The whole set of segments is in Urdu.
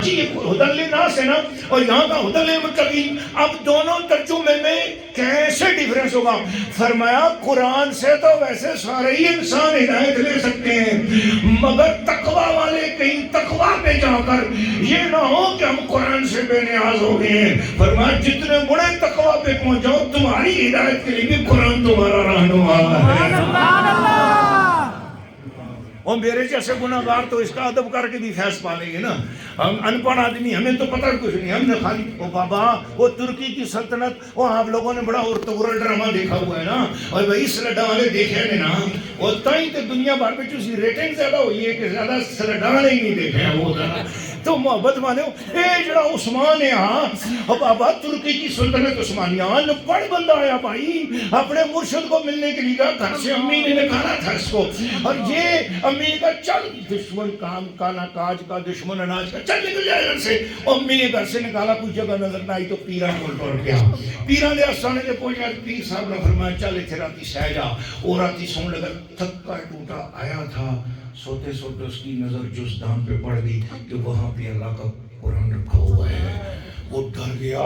ہدی للناس ہے نا، اور یہاں کا ہدی للمتقین. اب دونوں ترجمے میں کیسے ڈیفرنس ہوگا؟ فرمایا قرآن سے تو ویسے سارے ہی انسان ہدایت لے سکتے ہیں، مگر تقوی والے کہیں تقوی پہ جا کر یہ نہ ہو کہ ہم قرآن سے بے نیاز ہو گئے ہیں. فرمایا جتنے بڑے تقوی پہ پہنچ جاؤ، تمہاری ہدایت کے لیے بھی قرآن تمہارا رہنما ہے. اور میرے جیسے گناہگار تو اس کا ادب کر کے بھی فیض پا لیں گے نا. ہم ان پڑھ آدمی، ہمیں تو پتہ کچھ نہیں، ہم نے خالی او بابا وہ ترکی کی سلطنت، وہ آپ لوگوں نے بڑا ارطغرل ڈرامہ دیکھا ہوا ہے نا، اور وہی سلڈا والے دیکھے ہیں نا، وہ تائیں تو دنیا بھر میں چوسی ریٹنگ زیادہ ہوئی ہے کہ زیادہ سلڈا والے ہی نہیں دیکھے ہیں. وہ تو محبت مانے اے جڑا عثمان ہے ہاں بابا، ترکی کی سلطنت عثمانیہ، پڑھ بندہ آیا بھائی، اپنے مرشد کو ملنے کے لیے گھر سے امی نے نکالا تھا اس کو، اور یہ امی کا چل دشمن کام کانا کاج کا، دشمن اناج کا، چل نکل جائے گھر سے. امی نے گھر سے نکالا، کوئی جگہ نظر نہ آئی تو پیران کو ٹور گیا. پیران دے آستانے کے پہنچا، پیر صاحب نے فرمایا چل اتھے راتی سہ جا. اور راتی سون لگا، تھکا ٹوٹا آیا تھا، سوتے سوتے اس کی نظر جزدان پہ پڑ گئی کہ وہاں پہ اللہ کا قرآن رکھا ہوا ہے. وہ ڈر گیا،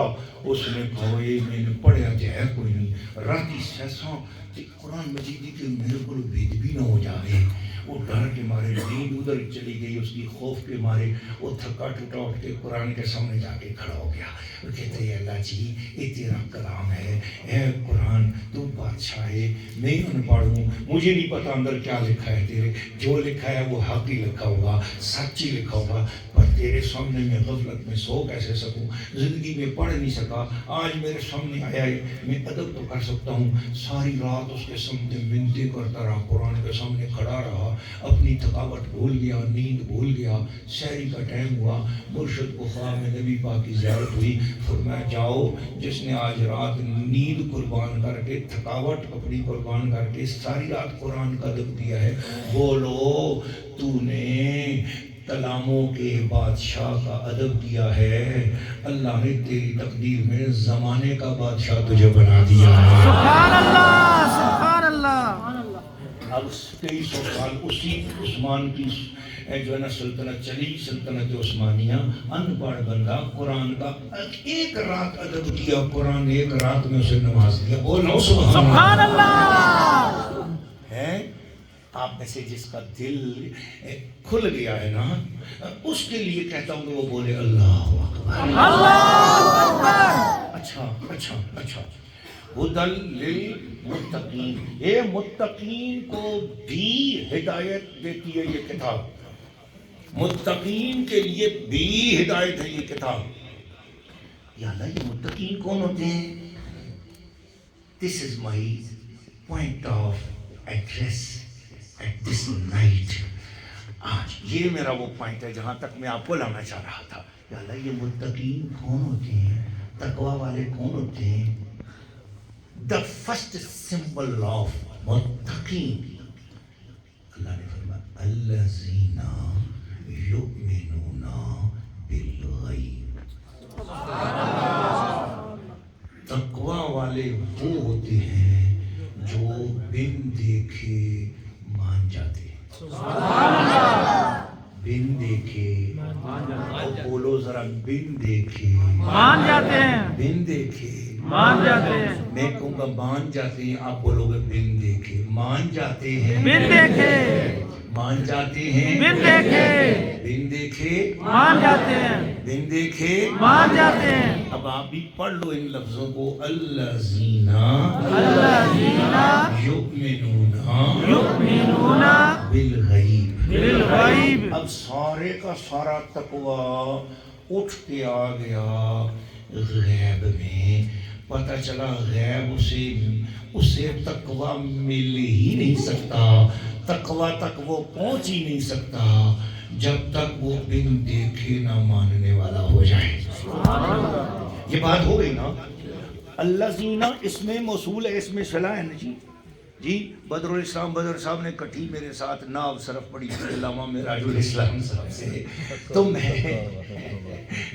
اس نے کہا یہ میں نے پڑھیا جائے کوئی نہیں، راتی سیساں کہ قرآن مجید کے میرے کو بید بھی نہ ہو جائے. وہ ڈر کے مارے نیند ادھر چلی گئی اس کی، خوف کے مارے وہ تھکا ٹوٹا اٹھ کے قرآن کے سامنے جا کے کھڑا ہو گیا. وہ کہتے ہیں اللہ جی یہ تیرا کلام ہے، اے قرآن تو بادشاہ ہے، میں ان پڑھ ہوں، مجھے نہیں پتا اندر کیا لکھا ہے تیرے، جو لکھا ہے وہ حق ہی لکھا ہوگا، سچ ہی لکھا ہوگا، پر تیرے سامنے میں غفلت میں سو کیسے سکوں، زندگی میں پڑھ نہیں سکا، آج میرے سامنے آیا ہے، میں ادب تو کر سکتا ہوں. ساری رات اس کے سامنے منتیں کرتا رہا، قرآن کے سامنے کھڑا رہا، اپنی تھکاوٹ بھول گیا، نیند بھول گیا. سحری کا ٹائم ہوا، مرشد کو خواب میں نبی پاک کی زیارت ہوئی. فرمایا جاؤ، جس نے آج رات نیند قربان کر کے، تھکاوٹ اپنی قربان کر کے ساری رات قرآن کا ادب دیا ہے، بولو تو نے کلاموں کے بادشاہ کا ادب دیا ہے، اللہ نے تیری تقدیر میں زمانے کا بادشاہ تجھے بنا دیا ہے. سبحان اللہ، سبحان اللہ. اب 2300 سال اسی عثمان کی جو ہے نا سلطنت چلی، سلطنت عثمانیہ. ان پڑھ بندہ قرآن کا ایک رات ادب کیا، قرآن ایک رات میں اسے نواز دیا. بولو سبحان اللہ. ہے آپ میں سے جس کا دل کھل گیا ہے نا، اس کے لیے کہتا ہوں کہ وہ بولے اللہ اکبر. اللہ اکبر. اچھا ہدی للمتقین، یہ متقین کو بھی ہدایت دیتی ہے یہ کتاب، متقین کے لیے بھی ہدایت ہے یہ کتاب. یا اللہ یہ متقین کون ہوتے ہیں؟ This is my point of address at this night. آج یہ میرا وہ پوائنٹ ہے جہاں تک میں آپ کو لانا چاہ رہا تھا. یا اللہ یہ متقین کون ہوتے ہیں، تقوی والے کون ہوتے ہیں؟ The first symbol of متقین، اللہ نے فرمایا الذین یؤمنون بالغیب. تقوی والے وہ ہوتے ہیں جو بن دیکھے مان جاتے ہیں. بن دیکھے، بولو ذرا، بن دیکھے مان جاتے ہیں، بن دیکھے مان جاتے ہیں. میں کہوں گا مان جاتے ہیں، آپ بولو گے بن دیکھے. مان جاتے ہیں، بن دیکھے، مان جاتے ہیں، بن دیکھے، بن دیکھے، مان جاتے ہیں، بن دیکھے، مان جاتے ہیں. اب آپ بھی پڑھ لو ان لفظوں کو، الذین یؤمنون بالغیب. بالغیب. اب سارے کا سارا تقویٰ اٹھ کے آ گیا غیب میں. پتہ چلا غیب اسے تقویٰ مل ہی نہیں سکتا، تقویٰ تک وہ پہنچ ہی نہیں سکتا جب تک وہ بن دیکھے نہ ماننے والا ہو جائے. یہ بات ہو گئی نا. الذین اس میں موصول ہے، اس میں صلہ ہے نا جی. جی بدر الاسلام بدر صاحب نے کٹھی میرے ساتھ ناو صرف پڑھی تھی علامہ معراج الاسلام صاحب سے، تو میں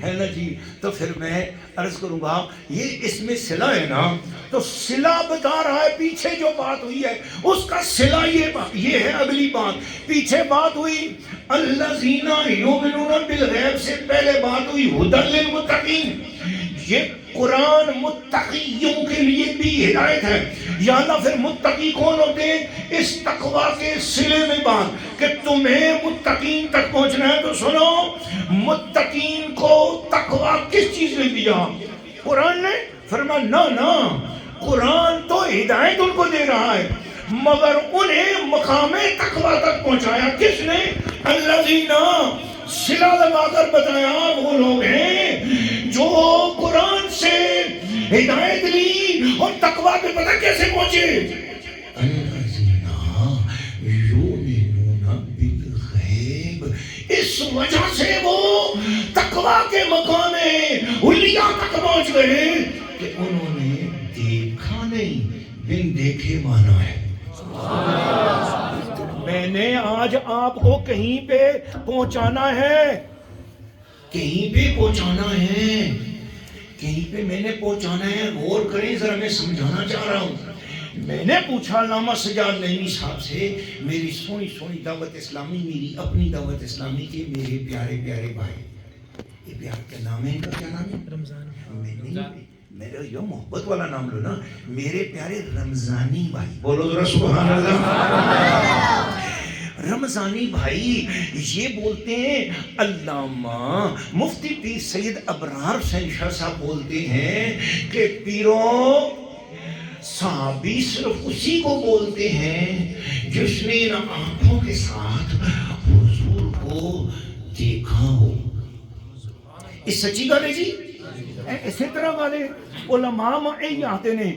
ہے نا جی، تو پھر میں عرض کروں گا یہ اس میں صلہ ہے نا، تو صلہ بتا رہا ہے پیچھے جو بات ہوئی ہے اس کا صلہ یہ ہے اگلی بات۔ پیچھے بات ہوئی الذین یؤمنون بالغیب سے پہلے بات ہوئی ھدی للمتقین، یہ قرآن متقیوں کے لیے بھی ہدایت ہے۔ یا اللہ پھر متقی کون ہوتے ہیں؟ اس تقوی کے صلے میں بات کہ تمہیں متقین تک پہنچنا ہے تو سنو، متقین کو تقوی کس چیز نے دیا؟ قرآن نے؟ فرمایا نا نا، قرآن تو ہدایت ان کو دے رہا ہے مگر انہیں مقام تقوی تک پہنچایا کس نے؟ الذین، صلہ لگا کر بتایا وہ لوگ ہیں جو قرآن سے ہدایت لی اور تقوی پہ پتہ کیسے پہنچے؟ الذین یؤمنون بالغیب، اس وجہ سے وہ تقوی کے مقام علیہ تک پہنچ گئے کہ انہوں نے دیکھا نہیں، بن دیکھے مانا ہے۔ میں نے آج آپ کو کہیں پہ پہنچانا ہے، کہیں پہ پہنچانا ہے، کہیں پہ میں نے پہنچانا ہے، غور کریں ذرا، میں سمجھانا چاہ رہا ہوں۔ میں نے پوچھا علامہ سجاد نعیمی صاحب سے، میری سونی سونی دعوت اسلامی، میری اپنی دعوت اسلامی کے میرے پیارے پیارے بھائی، یہ پیار کا نام ہے، ان کا کیا نام ہے؟ رمضان۔ میرا یہ محبت والا نام لو نا، میرے پیارے رمضانی بھائی، بولو ذرا سبحان اللہ۔ رمضانی بھائی یہ بولتے ہیں، علامہ مفتی پیر سید ابرار حسین شاہ صاحب بولتے ہیں کہ پیروں صحابی صرف اسی کو بولتے ہیں جس نے ان آنکھوں کے ساتھ حضور کو دیکھا ہو۔ اس سچی گل ہے جی، اسی طرح والے علماء یہ آتے نے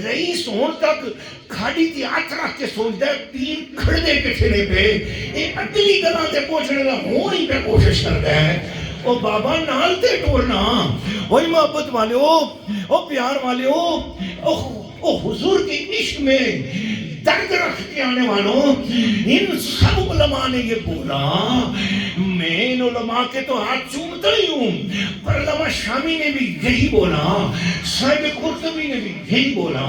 رئیس ہون تک کھاڑی تھی ہاتھ رکھ کے سوچتا ہے پیر کھڑے کے سرے پہ، یہ اگلی گلاں تے پہنچنے کا ہونی پہ کوشش کرتا ہے۔ او بابا نال تے ٹورنا، اوہ محبت والے او پیار والے او حضور کے عشق میں درد رکھ کے آنے والوں، ان سب علماء نے یہ بولا۔ میں ان علماء کے تو ہاتھ چومتا ہی ہوں، پر علامہ شامی نے بھی یہی بولا، صاحب قرطبی نے بھی یہی بولا،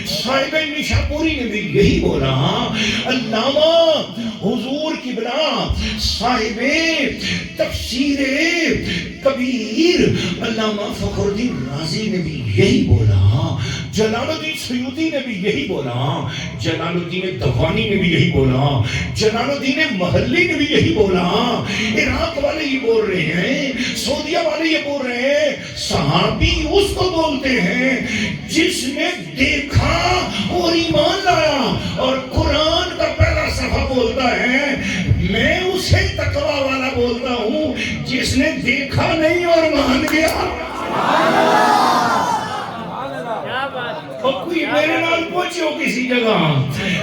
صاحب نشاپوری نے بھی یہی بولا، علامہ حضور کی بنا صاحب تفسیر کبیر علامہ فخر الدین رازی نے بھی یہی بولا، جلال الدین سیوطی نے بھی یہی بولا، جلال الدین دغوانی نے بھی یہی بولا، جلال الدین محلی نے بھی یہی بولا، عراق والے یہ بول رہے ہیں، سعودیہ والے یہ بول رہے ہیں، صحابی اس کو بولتے ہیں جس نے دیکھا اور ایمان لایا، اور قرآن کا پہلا صفحہ بولتا ہے میں اسے تقوی والا بولتا ہوں جس نے دیکھا نہیں اور مان گیا۔ اور کوئی میرے نال پہنچے ہو کسی جگہ،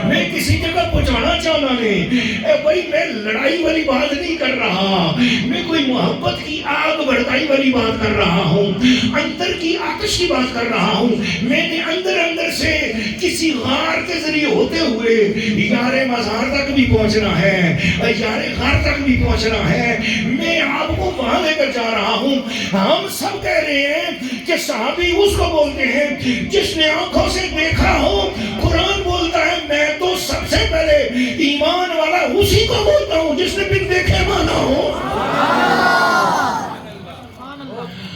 میں کسی جگہ پہنچانا چاہنا نہیں، اے بھائی میں لڑائی والی بات نہیں کر رہا، میں کوئی محبت کی آگ بڑھائی والی بات کر رہا ہوں، اندر کی آتش کی بات کر رہا ہوں۔ میں نے اندر سے کسی غار کے ذریعے ہوتے ہوئے یار مزار تک بھی پہنچنا ہے، یار غار تک بھی پہنچنا ہے، میں آپ کو وہاں لے کر جا رہا ہوں۔ ہم سب کہہ رہے ہیں کہ صحابی اس کو بولتے ہیں جس نے آنکھوں سے دیکھا ہو، قرآن بولتا ہے میں تو سب سے پہلے ایمان والا اسی کو بولتا ہوں جس نے بن دیکھے مانا ہو۔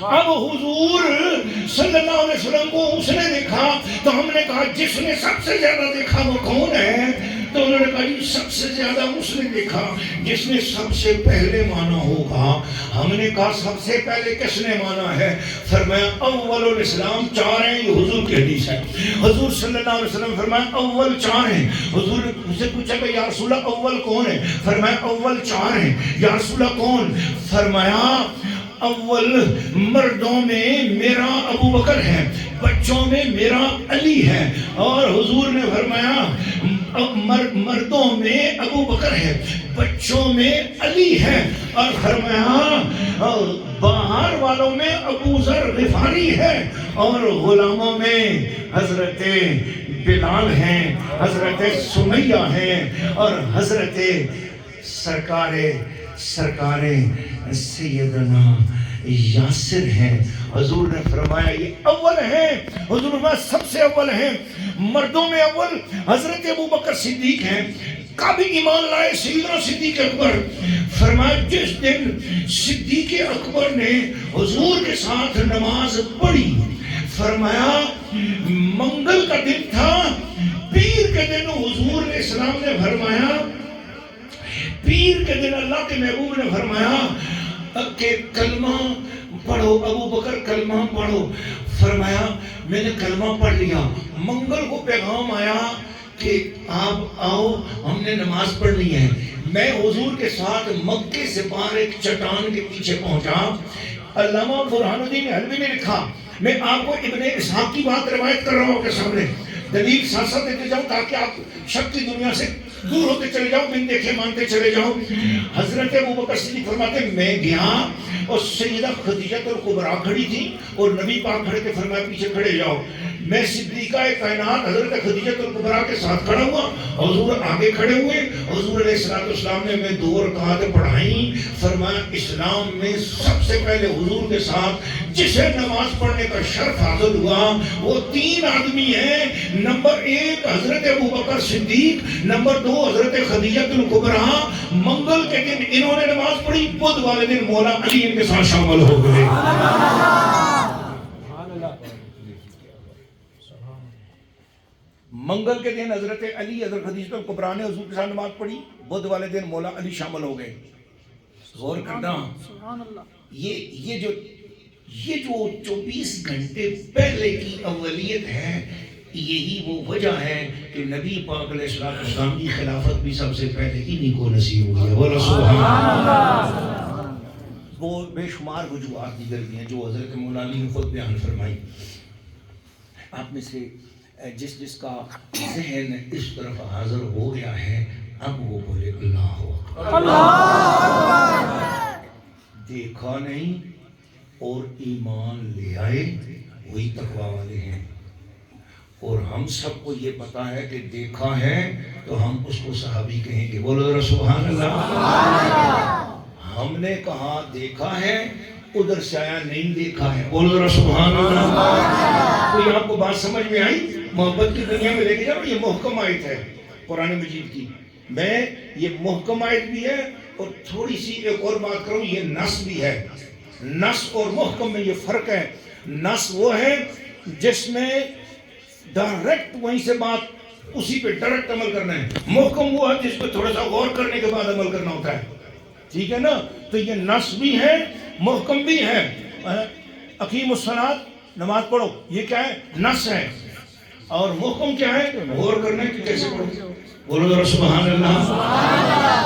اب حضور صلی اللہ علیہ وسلم کو اس نے دیکھا تو ہم نے کہا جس نے سب سے زیادہ دیکھا وہ کون ہے؟ تو انہوں نے کہا جی سب سے زیادہ اس نے دیکھا جس نے سب سے پہلے مانا ہوگا۔ ہم نے کہا سب سے پہلے کس نے مانا ہے؟ فرمایا اول الاسلام، چار ہیں، یہ حضور کی حدیث ہے۔ حضور صلی اللہ علیہ وسلم فرمایا اول چار ہیں۔ حضور نے سے پوچھا کہ یا رسول اللہ اول کون ہے؟ فرمایا اول چار ہیں۔ یا رسول اللہ کون؟ فرمایا اول مردوں میں میرا ابو بکر ہے، بچوں میں میرا علی ہے۔ اور حضور نے فرمایا مردوں میں ابو بکر ہے، بچوں میں علی ہے، اور فرمایا باہر والوں میں ابو ذر غفاری ہے، اور غلاموں میں حضرت بلال ہیں، حضرت سمیہ ہیں، اور حضرت سرکار سیدنا یاسر ہیں۔ حضور نے فرمایا یہ اول ہیں، حضور میں سب سے اول ہیں، مردوں میں اول حضرت ابوبکر صدیق ہیں۔ کبھی ایمان لائے سیدنا صدیق اکبر، فرمایا جس دن صدیق اکبر نے حضور کے ساتھ نماز پڑھی، فرمایا منگل کا دن تھا، پیر کے دن حضور علیہ السلام نے فرمایا، پیر کے دن اللہ کے محبوب نے فرمایا کہ کلمہ پڑھو ابو بکر، کلمہ پڑھو۔ فرمایا میں نے کلمہ پڑھ لیا۔ منگل کو پیغام آیا کہ آپ آؤ، ہم نے نماز پڑھنی ہے۔ میں حضور کے ساتھ مکے سے باہر ایک چٹان کے پیچھے پہنچا۔ علامہ برہان الدین حلوی نے لکھا، میں آپ کو ابن اسحاق کی بات روایت کر رہا ہوں آپ کے سامنے، دلیل ساتھ ساتھ دیتے جاؤں تاکہ آپ شک کی دنیا سے دور ہوتے چلے جاؤ، بن دیکھے مانتے چلے جاؤ۔ حضرت ابوبکر صدیق فرماتے میں گیا اور سیدہ خدیجہ الکبریٰ کھڑی تھی اور نبی پاک کھڑے تھے، فرمایا پیچھے کھڑے جاؤ۔ میں صدیقہ کائنات حضرت خدیجہ الکبریٰ کے ساتھ کھڑا ہوا، حضور آگے کھڑے ہوئے، حضور علیہ السلام نے میں 2 رکعت پڑھائیں۔ فرمایا اسلام میں سب سے پہلے حضور کے ساتھ جسے نماز پڑھنے کا شرف حاصل ہوا وہ 3 آدمی ہیں۔ نمبر 1 حضرت ابوبکر صدیق، نمبر 2 حضرت خدیجہ الکبریٰ۔ منگل کے دن انہوں نے نماز پڑھی، بدھ والے دن مولا علی ان کے ساتھ شامل ہو گئے۔ منگل کے دن حضرت علی، حضرت خدیجہ الکبریٰ نے حضور کے ساتھ نماز پڑھی، بدھ والے دن مولا علی شامل ہو گئے۔ غور کرنا، یہ جو 24 گھنٹے پہلے کی اولیت ہے، یہی وہ وجہ ہے کہ نبی پاک علیہ السلام کی خلافت بھی سب سے پہلے انہی کو نصیب ہوئی ہے۔ بولو سبحان اللہ۔ وہ بے شمار وجوہات دیگر بھی ہیں جو حضرت مولا علی نے خود بیان فرمائی۔ آپ میں سے جس کا ذہن اس طرف حاضر ہو گیا ہے، اب وہ بولے اللہ اکبر۔ دیکھا نہیں اور ایمان لے آئے، وہی تقویٰ والے ہیں۔ اور ہم سب کو یہ پتا ہے کہ دیکھا ہے تو ہم اس کو صحابی کہیں گے۔ بولو ذرا سبحان اللہ۔ ہم نے کہا دیکھا ہے، ادھر سے آیا نہیں دیکھا ہے۔ بولو ذرا سبحان اللہ۔ کوئی آپ کو بات سمجھ میں آئی؟ محبت کی دنیا میں لے کے جاؤ، یہ محکم آیت ہے قرآن مجید کی۔ میں یہ محکم آیت بھی ہے اور تھوڑی سی ایک اور بات کروں، یہ نص بھی ہے۔ نص اور محکم میں یہ فرق ہے۔ نص وہ ہے جس میں ڈائریکٹ وہیں سے بات اسی پہ ڈائریکٹ عمل کرنا ہے۔ محکم وہ ہے جس پہ تھوڑا سا غور کرنے کے بعد عمل کرنا ہوتا ہے، ٹھیک ہے نا؟ تو یہ نص بھی ہے، محکم بھی ہے۔ اقیم الصلاۃ، نماز پڑھو، یہ کیا ہے؟ نص ہے۔ اور محکم کیا ہے؟ غور کرنا ہے کہ کیسے پڑھو۔ بولو ذرا سبحان اللہ۔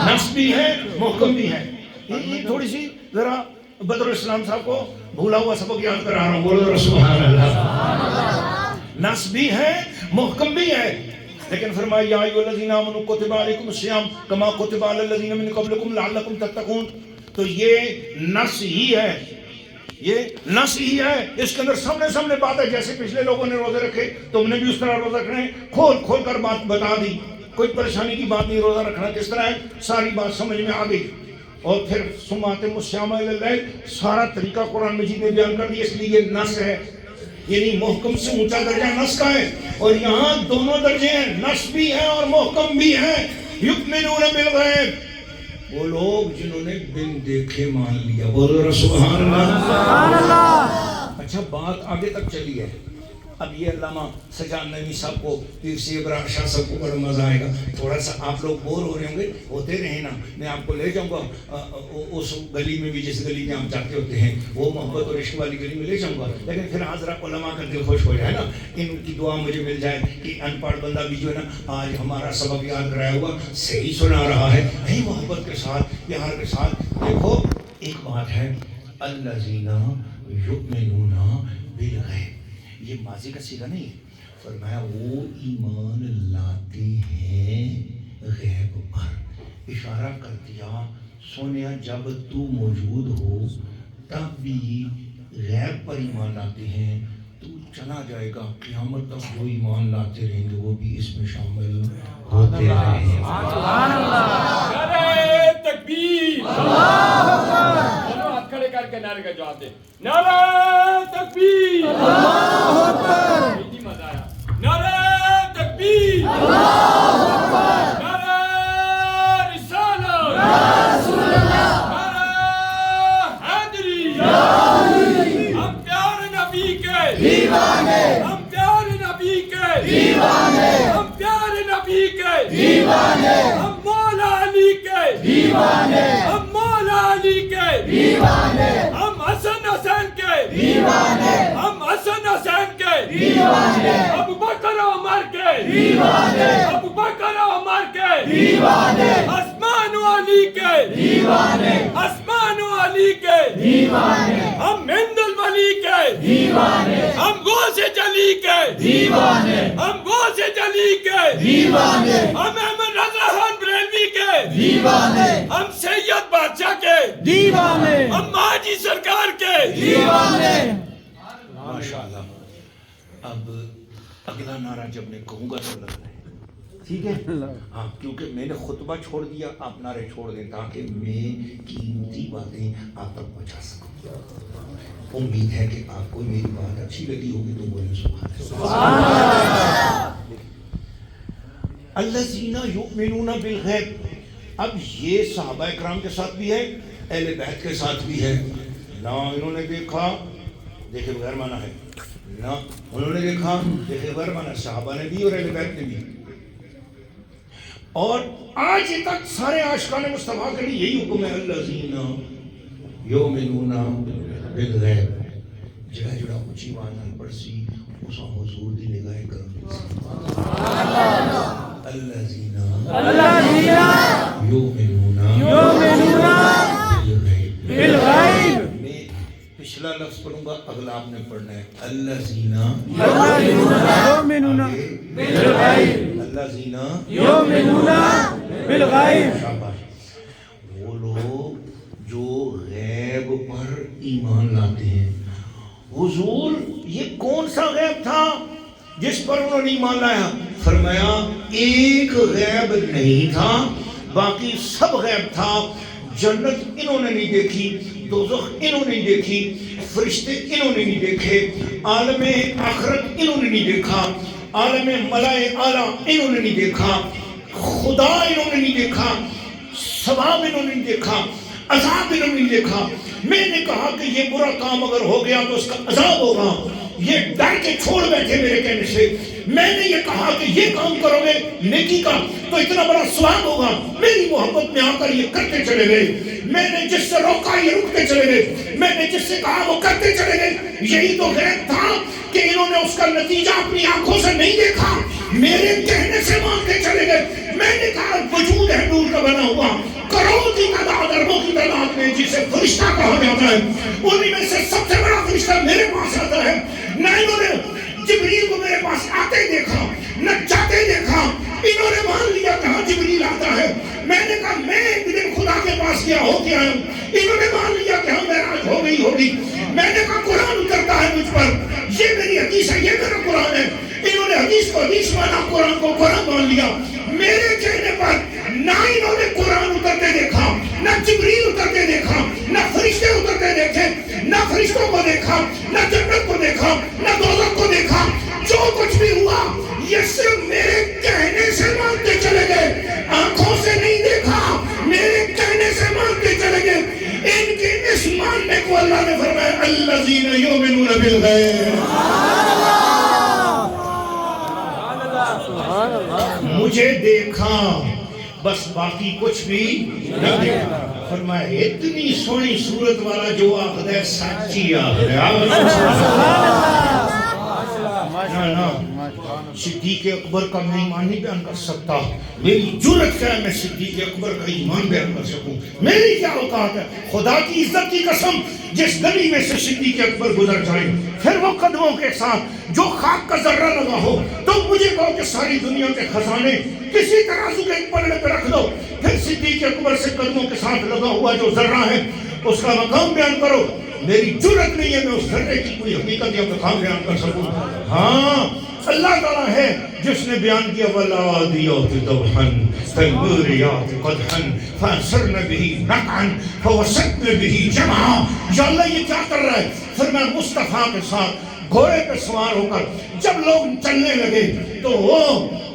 نص بھی ہے، محکم بھی ہے۔ یہ تھوڑی سی ذرا بدر اسلام صاحب کو بھولا ہوا سبق یاد کرا رہا ہوں۔ بولو ذرا سبحان اللہ۔ نص بھی ہے، محکم بھی ہے، لیکن فرمایا یا ایھا الذین آمنوا کتب علیکم الصیام کما کتب علی الذین من قبلکم لعلکم تتقون۔ تو یہ نص ہی ہے، یہ نص ہی ہے۔ اس کے اندر سامنے بات ہے، جیسے پچھلے لوگوں نے روزے رکھے تم نے بھی اس طرح روزہ رکھنا ہے، کھول کر بات بتا دی، کوئی پریشانی کی بات نہیں، روزہ رکھنا کس طرح ہے ساری بات سمجھ میں آ گئی۔ اور پھر ثم اتموا الصیام الی اللیل، سارا طریقہ قرآن مجید نے بیان کر دیا، اس لیے یہ نص ہے۔ یعنی محکم سے اونچا درجہ نص کا ہے، اور یہاں دونوں درجے ہیں، نص بھی ہے اور محکم بھی ہے۔ یؤمنون بالغیب، وہ لوگ جنہوں نے بن دیکھے مان لیا۔ بولو سبحان اللہ۔ اچھا بات آگے تک چلی ہے۔ اب یہ علامہ سجاد نعیمی صاحب کو، پیر سی ابراہیم شاہ صاحب کو بڑا مزہ آئے گا۔ تھوڑا سا آپ لوگ بور ہو رہے ہوں گے، ہوتے رہے نا، میں آپ کو لے جاؤں گا اس گلی میں بھی جس گلی میں آپ جاتے ہوتے ہیں، وہ محبت اور عشق والی گلی میں لے جاؤں گا، لیکن پھر حضرات علماء کا دل خوش ہو جائے نا، ان کی دعا مجھے مل جائے کہ ان پڑھ بندہ بھی جو ہے نا آج ہمارا سبق یاد کرایا ہوا صحیح سنا رہا ہے، یہی محبت کے ساتھ، پیار کے ساتھ۔ دیکھو ایک بات ہے، الذین یؤمنون بالغیب، یہ ماضی کا صیغہ نہیں ہے، فرمایا وہ ایمان لاتے ہیں غیب پر۔ اشارہ کر دیا سونیا جب تو موجود ہو تب بھی غیب پر ایمان لاتے ہیں، تو چلا جائے گا، قیامت تک جو ایمان لاتے رہیں گے وہ بھی اس میں شامل ہوتے رہیں گے۔ سبحان اللہ، نعرہ تکبیر، اللہ اکبر، ہاتھ کھڑے کر کے نعرے کا جواب دیں۔ نعرہ تکبیر، اللہ اکبر، یہ مزہ آیا۔ نعرہ تکبیر، اللہ اکبر، نعرہ رسالت، یا رسول اللہ، نعرہ حیدری، یا علی، ہم پیارے نبی کے دیوانے، ہم پیارے نبی کے دیوانے، ہم پیارے نبی کے دیوانے، ہم مولا علی کے دیوانے، ہم مولا علی کے دیوانے، ہم حسن حسین کے دیوانے، ہم حسن حسین کے دیوانے، ابو بکر عمر کے دیوانے، ابو بکر عمر کے دیوانے، عثمان علی کے دیوانے، عثمان علی کے دیوانے، ہم ہند الولی کے دیوانے، ہم غوث جلی کے دیوانے، ہم غوث جلی کے دیوانے، ہم احمد رضا خان بریلوی کے دیوانے، ہم سید بادشاہ کے دیوانے، ہم ماجی سرکار کے دیوانے۔ ماشاءاللہ۔ اب اگلا نعرہ جب میں کہوں گا تو لگ رہا ہے، ٹھیک ہے؟ ہاں، کیونکہ میں نے خطبہ چھوڑ دیا، آپ نعرے چھوڑ دیں تاکہ میں قیمتی باتیں آپ تک پہنچا سکوں۔ امید ہے کہ آپ کو میری بات اچھی لگی ہوگی تو بولیں سبحان اللہ۔ الذین یؤمنون بالغیب، اب یہ صحابہ اکرام کے ساتھ بھی ہے، اہل بیت کے ساتھ بھی ہے۔ نہ انہوں نے دیکھا، دیکھے بغیر مانا ہے، نہ انہوں نے دیکھا، دیکھے بغیر مانا، صحابہ نے بھی اور اہل بیت نے بھی۔ اور آج تک سارے عاشقان مصطفیٰ کے لیے یہی حکم ہے، الذین یؤمنون بالغیب۔ جڑا جڑا اونچی وانال پڑسی اس حضور دی نگاہ کرم الذین یؤمنون بالغیب۔ میں پچھلا لفظ پڑھوں گا، اگلا آپ نے پڑھنا ہے، الذین یؤمنون بالغیب، الذین یؤمنون بالغیب۔ شاباش۔ وہ لوگ جو غیب پر ایمان لاتے ہیں۔ حضور یہ کون سا غیب تھا جس پر انہوں نے ایمان لایا؟ فرمایا ایک غیب نہیں تھا، باقی سب غیب تھا۔ جنت انہوں نے نہیں دیکھی، دوزخ انہوں نے نہیں دیکھی، فرشتے انہوں نے نہیں دیکھے، عالم آخرت انہوں نے نہیں دیکھا، عالم ملائے اعلیٰ انہوں نے نہیں دیکھا، خدا انہوں نے نہیں دیکھا، ثواب انہوں نے نہیں دیکھا، عذاب انہوں نے نہیں دیکھا۔ میں نے کہا کہ یہ برا کام اگر ہو گیا تو اس کا عذاب ہوگا، یہ ڈر کے چھوڑ بیٹھے میرے کہنے سے۔ میں نے یہ کہا کہ یہ کام کرو گے نیکی کا تو اتنا بڑا ثواب ہوگا، میری محبت میں آ کر یہ کرتے چلے گئے۔ میں نے جس سے روکا یہ رکتے چلے گئے، میں نے جس سے کہا وہ کرتے چلے گئے۔ یہی تو غیب تھا کہ انہوں نے اس کا نتیجہ اپنی آنکھوں سے نہیں دیکھا، میرے کہنے سے مانتے چلے گئے۔ میں نے کہا وجود ہے نور کا بنا ہوا، کروڑوں کی تعداد، اربوں کی تعداد میں جسے فرشتہ کہا جاتا ہے، انہی میں سے سب سے بڑا فرشتہ میرے پاس آتا ہے۔ نہ انہوں نے جبریل کو میرے پاس آتے دیکھا نہ جاتے دیکھا، انہوں نے مان لیا کہ ہاں جبریل آتا ہے۔ میں نے کہا میں ایک دن خدا کے پاس گیا ہو کے آیا ہوں، انہوں نے مان لیا کہ ہاں معراج ہو گئی ہوگی۔ میں نے کہا قرآن اترتا ہے مجھ پر، یہ میری حدیث ہے، یہ میرا قرآن ہے۔ انہوں نے حدیث کو حدیث مانا، قرآن کو قرآن مان لیا۔ میرے کہنے پر نہ انہوں نے قرآن اترتے دیکھا، نہ جبریل اترتے دیکھا، نہ فرشتے اترتے دیکھے، نہ فرشتوں کو دیکھا، نہ جنت کو دیکھا، نہ دوزخ کو دیکھا۔ جو کچھ بھی ہوا یہ صرف میرے کہنے سے مانتے چلے گئے، آنکھوں سے نہیں دیکھا، میرے کہنے سے مانتے چلے گئے۔ ان کے اس ماننے کو اللہ نے فرمایا الذین یؤمنون بالغیب۔ مجھے دیکھا بس، باقی کچھ بھی نہیں دیکھا۔ فرمایا اتنی سونی صورت والا جو آخر ہے سچی آخر ہے۔ صدیق اکبر کا میں ایمان نہیں بیان کر سکتا، میری جرت کیا ہے میں صدیق اکبر کا ایمان بیان کر سکوں؟ میری کیا اوقات ہے؟ خدا کی عزت کی قسم، جس گلی میں سے صدیق اکبر گزر جائے پھر وہ قدموں کے ساتھ جو خاک کا ذرہ لگا ہو، تو مجھے کہو کہ ساری دنیا کے خزانے کسی ترازو کے ایک پلڑے پہ رکھ دو، پھر صدیق اکبر سے قدموں کے ساتھ لگا ہوا جو ذرہ ہے اس کا مقام بیان کرو۔ میری جرت نہیں ہے میں اس ذرے کی کوئی حقیقت یا مقام بیان کر سکوں. ہاں اللہ تعالیٰ ہے جس نے بیان کیا وَالْعَادِيَاتِ ضَبْحًا فَالْمُورِيَاتِ قَدْحًا فَأَثَرْنَ بِهِ نَقْعًا فَوَسَطْنَ بِهِ جَمْعًا. یا اللہ یہ کیا کر رہا ہے؟ فرمایا مصطفیٰ کے ساتھ گھوڑے پہ سوار ہو کر جب لوگ چلنے لگے تو وہ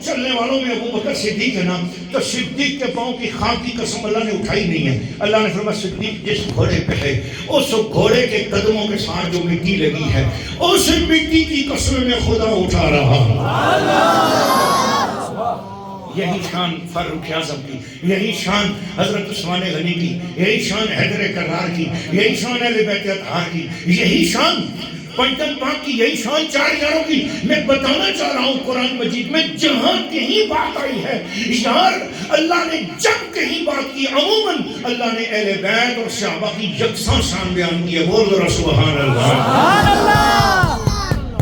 چلنے والوں میں ابو بکر صدیق ہے نا, تو صدیق کے پاؤں کی خاک کی قسم اللہ نے اٹھائی نہیں ہے. اللہ نے فرمایا صدیق جس گھوڑے پہ ہے اس گھوڑے کے قدموں کے ساتھ جو مٹی لگی ہے اس مٹی کی قسم میں خدا اٹھا رہا. یہی شان فاروق اعظم کی, یہی شان حضرت عثمان غنی کی, یہی شان حیدر کرار کی, یہی شان اہل بیت اطہار کی, یہی شان پنجن پاک کی, یہی شان چار یاروں کی. میں بتانا چاہ رہا ہوں قرآن مجید میں جہاں کہیں بات آئی ہے یار اللہ نے جب کہیں بات کی عموماً اللہ نے اہل بیت اور صحابہ کی یکساں شان بیان کی ہے. بول ذرا سبحان اللہ. سبحان اللہ.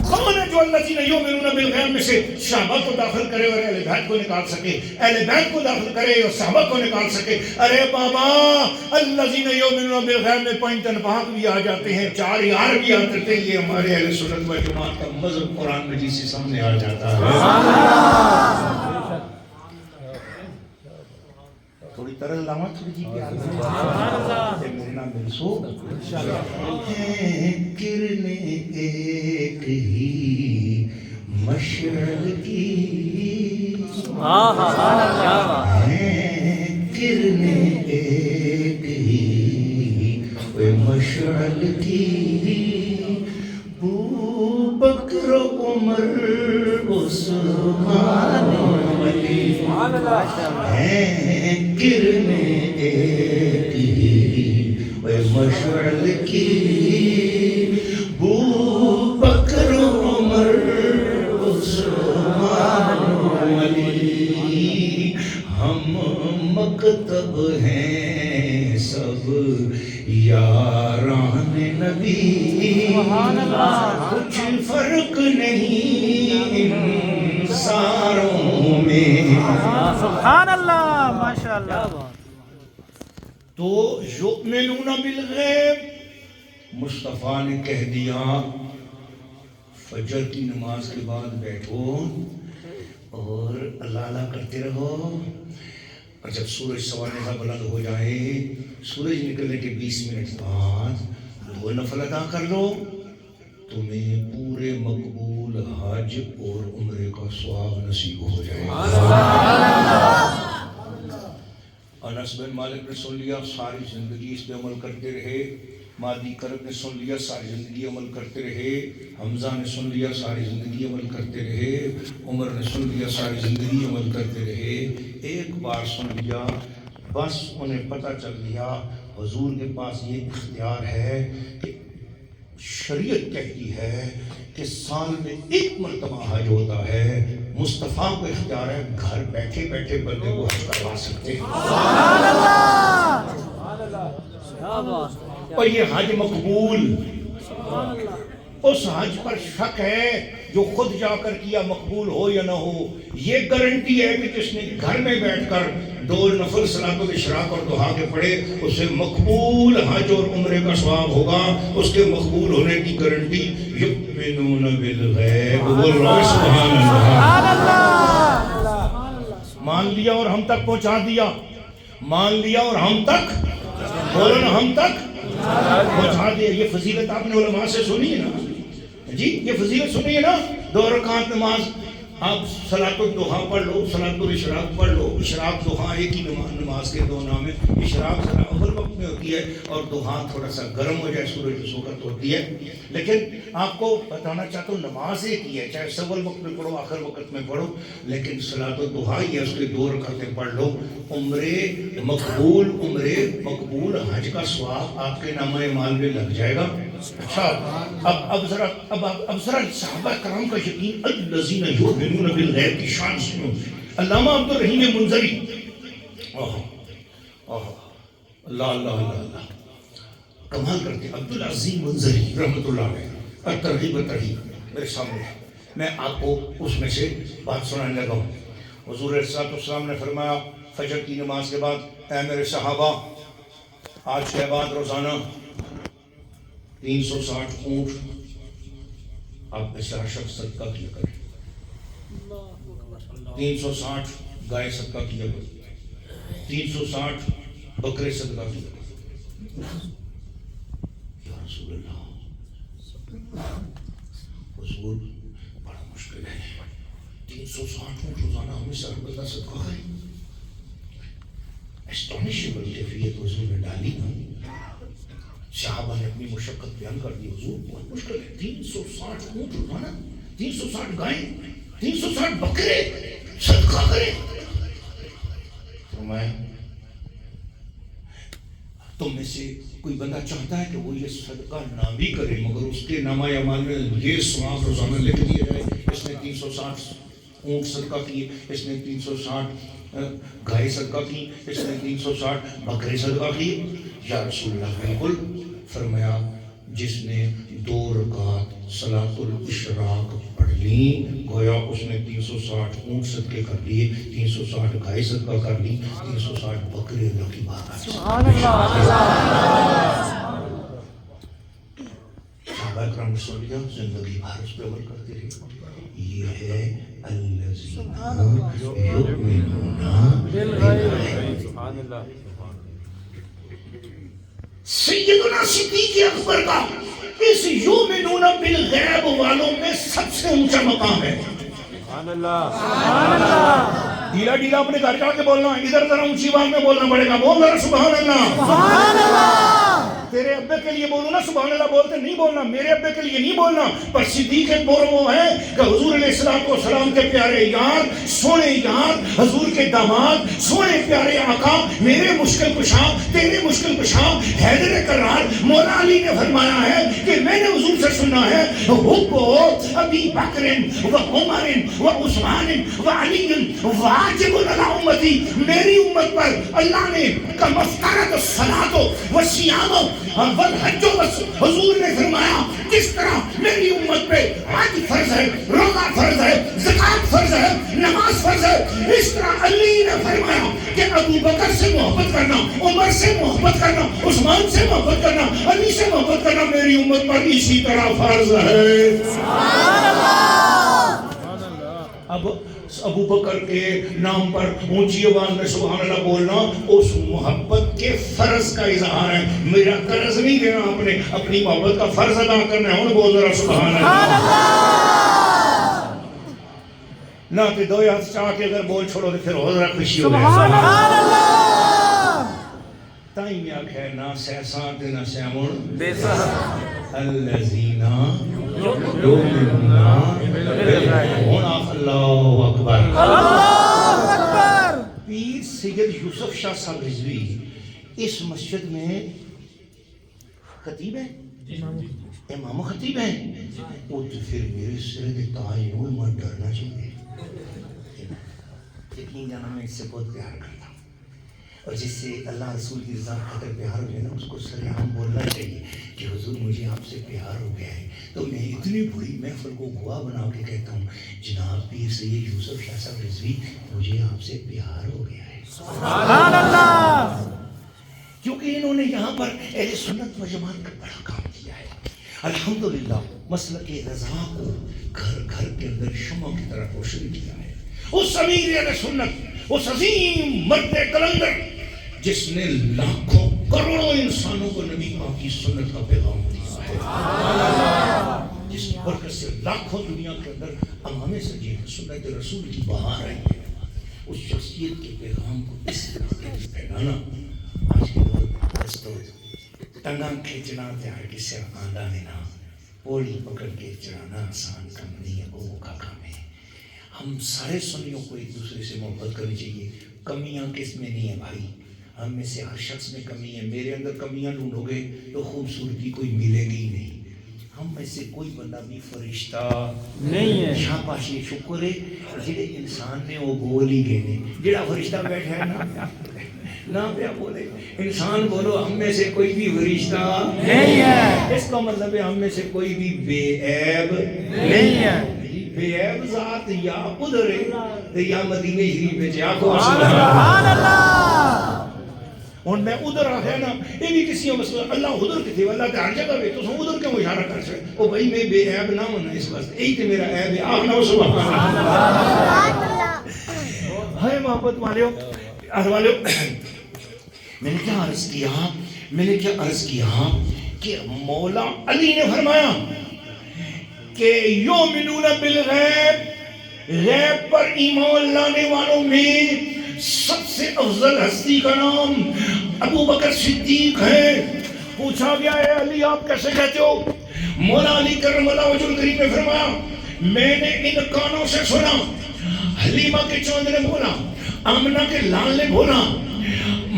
کون ہے جو الذین یؤمنون بالغیب میں سے صحابہ کو داخل کرے اور اہل بیت کو نکال سکے, اہل بیت کو داخل کرے اور صحابہ کو نکال سکے؟ ارے بابا الذین یؤمنون بالغیب میں پنج تنباہ بھی آ جاتے ہیں, چار یار بھی آتے تھے. یہ ہمارے اہل سنت و جماعت کا مذہب قرآن مجید سے سامنے آ جاتا ہے. تھوڑی طرز علامات تھوڑی جی پیار ہے. میرے نام منصوب ہے کرنے ایک ہی مشعل کی, ہے کرنے ایک ہی مشعل کی. ابو بکر عمر عثمان علی ہیں کرنے ایک ہی مشعل کی. ابو بکر عمر عثمان علی ہم مکتب ہیں سب یاران نبی, کچھ فرق نہیں ان ساروں میں. سبحان اللہ. ماشاء اللہ. تو یؤمنون بالغیب مصطفیٰ نے کہہ دیا فجر کی نماز کے بعد بیٹھو اور اللہ اللہ کرتے رہو, اور جب سورج سوانح بلند ہو جائے سورج نکلنے کے 20 منٹ بعد 2 نفل ادا کر لو, تمہیں پورے مقبول حج اور عمرے کا ثواب نصیب ہو جائے گا. انس بن مالک نے سن لیا, ساری زندگی اس پہ عمل کرتے رہے. مادی کرب نے سن لیا, ساری زندگی عمل کرتے رہے. حمزہ نے سن لیا, ساری زندگی عمل کرتے رہے. عمر نے سن لیا, ساری زندگی عمل کرتے رہے. ایک بار سن لیا بس انہیں پتہ چل گیا حضور کے پاس یہ اختیار ہے کہ شریعت کہتی ہے کہ سال میں 1 مرتبہ حج ہوتا ہے. مصطفیٰ کو اختیار ہے گھر بیٹھے بیٹھے بندے کو حج کروا سکتے ہیں. اور یہ حج مقبول, اس حج پر شک ہے جو خود جا کر کیا مقبول ہو یا نہ ہو. یہ گارنٹی ہے کہ جس نے گھر میں بیٹھ کر 2 نفل صلاۃ الاشراق اور ضحیٰ کے پڑھے اسے مقبول حج اور عمرے کا ثواب ہوگا. اس کے مقبول ہونے کی گارنٹی یؤمنون بالغیب. سبحان اللہ. مان لیا اور ہم تک پہنچا دیا, مان لیا اور ہم تک, بولو نا ہم تک پہنچا دیا. یہ فضیلت آپ نے علماء سے سنی ہے نا جی, یہ فضیلت سنی ہے نا. 2 رکعت نماز آپ صلاۃ الضحیٰ پڑھ لو, صلاۃ الاشراق پڑھ لو. اشراق ضحیٰ ایک ہی نماز کے 2 نام ہیں. اشراق ذرا اول وقت میں ہوتی ہے اور ضحیٰ تھوڑا سا گرم ہو جائے سورج اس وقت ہوتی ہے. لیکن آپ کو بتانا چاہتا ہوں نماز ایک ہی ہے, چاہے اول وقت میں پڑھو آخر وقت میں پڑھو, لیکن صلاۃ الضحیٰ یہ اس کے 2 رکعتیں پڑھ لو. عمرے مقبول حج کا ثواب آپ کے نامہ اعمال میں لگ جائے گا. اچھا اب ذرا صحابہ کرام کا یقین الذین یؤمنون بالغیب کی شان سنو. علامہ عبد الرحیم منذری, اللہ اللہ اللہ کمال کرتے ہیں. عبد العزیز منذری رحمۃ اللہ علیہ الترغیب والترہیب میرے سامنے ہے, میں آپ کو اس میں سے بات سنانے لگا ہوں. حضور علیہ السلام نے فرمایا فجر کی نماز کے بعد اے میرے صحابہ آج کے بعد روزانہ 360 اونٹ آپ میں سے ہر شخص صدقہ کیا کرے. 360 گائے صدقہ کیا کرے. 360 بکرے صدقہ کیا کرے. یا رسول اللہ حضور بڑا مشکل ہے. 360 اونٹ روزانہ ہمیں سے ہر بندہ صدقہ کرے. اسٹانشبل کیفیت حضور نے ڈالی نا. صحابہ نے اپنی مشقت بیان کر دی. حضور بہت مشکل ہے. 360 اونٹ روزانہ, 360 گائیں, 360 بکرے صدقہ کرے. فرمایا تم میں سے کوئی بندہ چاہتا ہے کہ وہ یہ صدقہ نہ بھی کرے مگر اس کے نامہ اعمال میں یہ ثواب روزانہ لکھ دیا جائے, اس نے 360 اونٹ صدقہ کیے, اس نے 360 گائے صدقہ کی, اس نے 360 بکرے صدقہ کیے. یا رسول اللہ بالکل. فرمایا جس نے 2 رکعت صلاۃ الاشراق پڑھ لی گویا اس نے 360 اونٹ صدقے کر لیے, 360 گائے صدقہ کر لی, 360 بکرے اللہ کی بارگاہ. سبحان اللہ. صحابہ کرام نے سن لیا, زندگی بھر اس پہ عمل کرتے رہے. یہ ہے الذین یؤمنون بالغیب. سبحان اللہ. سیدنا صدیق اکبر کا اس یؤمنون بالغیب والوں میں سب سے اونچا مقام ہے. سبحان اللہ. سبحان اللہ. ڈھیلا ڈھیلا اپنے گھر جا کے بولنا, ادھر ذرا اونچی بات میں بولنا پڑے گا. بول رہا سبحان اللہ. سبحان اللہ. تیرے ابے کے لیے بولو نا سبحان اللہ بولتے نہیں بولنا, میرے ابے کے لیے نہیں بولنا. پر صدیق اکبر وہ ہے کہ حضور علیہ السلام کے پیارے یار, سونے یار, حضور کے داماد, سونے پیارے آقا, میرے مشکل کشا, تیرے مشکل کشا, حیدر کرار. مولا علی نے فرمایا ہے کہ میں نے حضور سے سنا ہے حب ابی بکر و عمر و عثمان و علی واجب علی امتی. میری امت پر اللہ نے کما افترض الصلاۃ والصیام والحج. حضور نے فرمایا جس طرح میری امت پہ حج فرض ہے, روزہ فرض ہے, زکات فرض ہے, نماز فرض ہے, اس طرح علی نے فرمایا کہ ابو بکر سے محبت کرنا, عمر سے محبت کرنا, عثمان سے محبت کرنا, علی سے محبت کرنا میری امت پر اسی طرح فرض ہے. سبحان اللہ. اب ابو بکر کے نام پر اونچی آواز میں سبحان اللہ بولنا اس محبت کے فرض کا اظہار ہے. میرا قرض نہیں دینا, اپنی محبت کا فرض ادا کرنا ہے. بول ذرا سبحان اللہ. نہ کہ دو ہاتھ چاہ کے اگر بول چھوڑو تو پھر ہو ذرا خوشی ہو جائے. سبحان اللہ. تائیں میں آکھ ہے نہ سہسان تے نہ سیمون بے صحت الذین یؤمنون بالغیب. اللہ اکبر. اللہ اکبر. پیر سید یوسف شاہ صاحب رضوی اس مسجد میں خطیب ہیں, امام خطیب ہیں. وہ تو پھر میرے سر کے تعین میں ڈرنا چاہیے. یقین جانا میں اس سے بہت پیار کرتا ہوں, اور جس سے اللہ رسول کی رضا خاطر پیار ہو گیا نا اس کو سرعام بولنا چاہیے کہ حضور مجھے آپ سے پیار ہو گیا ہے. تو میں اتنی بڑی محفل کو گواہ بنا کے کہتا ہوں جناب پیر سید یوسف شاہ صاحب رضوی مجھے آپ سے پیار ہو گیا ہے. سبحان اللہ. کیونکہ انہوں نے یہاں پر اہل سنت و جماعت کا بڑا کام کیا ہے. الحمدللہ مسلک رضا کو گھر گھر کے اندر شمع کی طرح روشن کیا ہے. اس امیر اہل سنت, اس عظیم مرد کلندر جس نے لاکھوں کروڑوں انسانوں کو نبی پاک کی سنت کا پیغام دیا ہے, جس کی برکت سے لاکھوں دنیا کے اندر امامے سجے ہیں, سنت رسول کی بہار آئی ہے. اس شخصیت کے پیغام کو اس طرح پھیلانا آج کے دور میں دستو ٹنگاں کھینچنا تیار کی سے آندہ دینا, پوڑی پکڑ کے چڑھانا آسان کام نہیں ہے, وہ کا کام ہے. ہم سارے سنیوں کو ایک دوسرے سے محبت کرنی چاہیے. کمیاں کس میں نہیں ہے بھائی, ہم میں سے ہر شخص میں کمی ہے. میرے اندر کمیاں ڈھونڈو گے تو خوبصورتی کوئی ملے گی نہیں. ہم میں سے کوئی بندہ بھی فرشتہ نہیں ہے. شاباشی شکر ہے جڑے انسان نے وہ بول ہی گئے نے, جڑا فرشتہ بیٹھا ہے نہ پیا بولے انسان بولو ہم میں سے کوئی بھی فرشتہ نہیں ہے. اس کا مطلب ہے ہم میں سے کوئی بھی بے عیب نہیں ہے. بے عیب ذات یا ادھر یا مدینہ شریف میں جا کو سبحان اللہ. ہوں میں ادھر آ گیا نا یہ بھی کسی مسئلہ اللہ ادھر کتنے اللہ تے ہر جگہ پہ تو ادھر کیوں اشارہ کر سکتے او بھائی میں بے عیب نہ ہونا اس واسطے یہی تو میرا عیب ہے آخنا سبحان اللہ ہے محبت والے میں نے کیا عرض کیا کہ مولا علی نے فرمایا کہ یؤمنون بالغیب غیب پر ایمان لانے والوں میں سب سے افضل ہستی کا نام ابو بکر صدیق ہے. پوچھا گیا ہے علی آپ کیسے کہتے ہو؟ مولا علی کرم اللہ وجہ الکریم نے فرمایا میں نے ان کانوں سے سنا حلیمہ کے چاند نے بولا، آمنہ کے لال نے بولا،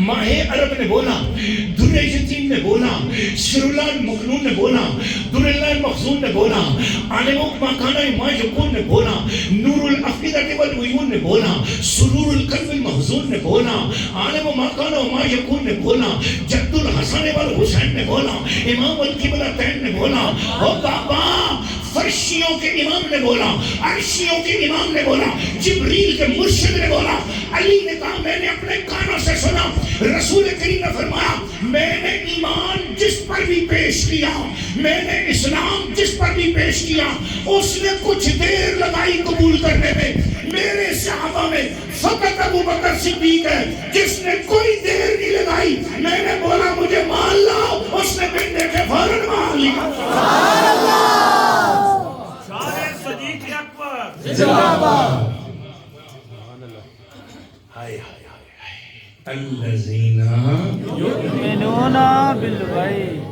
ماہ عرب نے بولا، در یتیم نے بولا، سراللہ المکنون نے بولا، در اللہ المخزون نے بولا، عالم مکانہ ما یکون نے بولا، نور الافئدہ والعیون نے بولا، سرور القلب المحزون نے بولا، عالم مکانہ ما یکون نے بولا، جد الحسن والحسین نے بولا، امام القبلتین نے بولا، او بابا فرشیوں کے امام نے بولا، عرشیوں کے امام نے بولا، جبریل کے مرشد نے بولا. علی نے کہا میں نے اپنے کانوں سے سنا رسول کریم نے فرمایا میں نے ایمان جس پر بھی پیش کیا، میں نے اسلام جس پر بھی پیش کیا اس نے کچھ دیر لگائی قبول کرنے میں. میرے صحابہ میں فقط ابو بکر صدیق ہے جس نے کوئی دیر نہیں لگائی. میں نے بولا مجھے مان لاؤ، اس نے بن دیکھے فوراً مان لیا. سبحان اللہ، سارے صدیق اکبر زندہ باد. ہائے ہائے ہائے الذین یؤمنون بالغیب.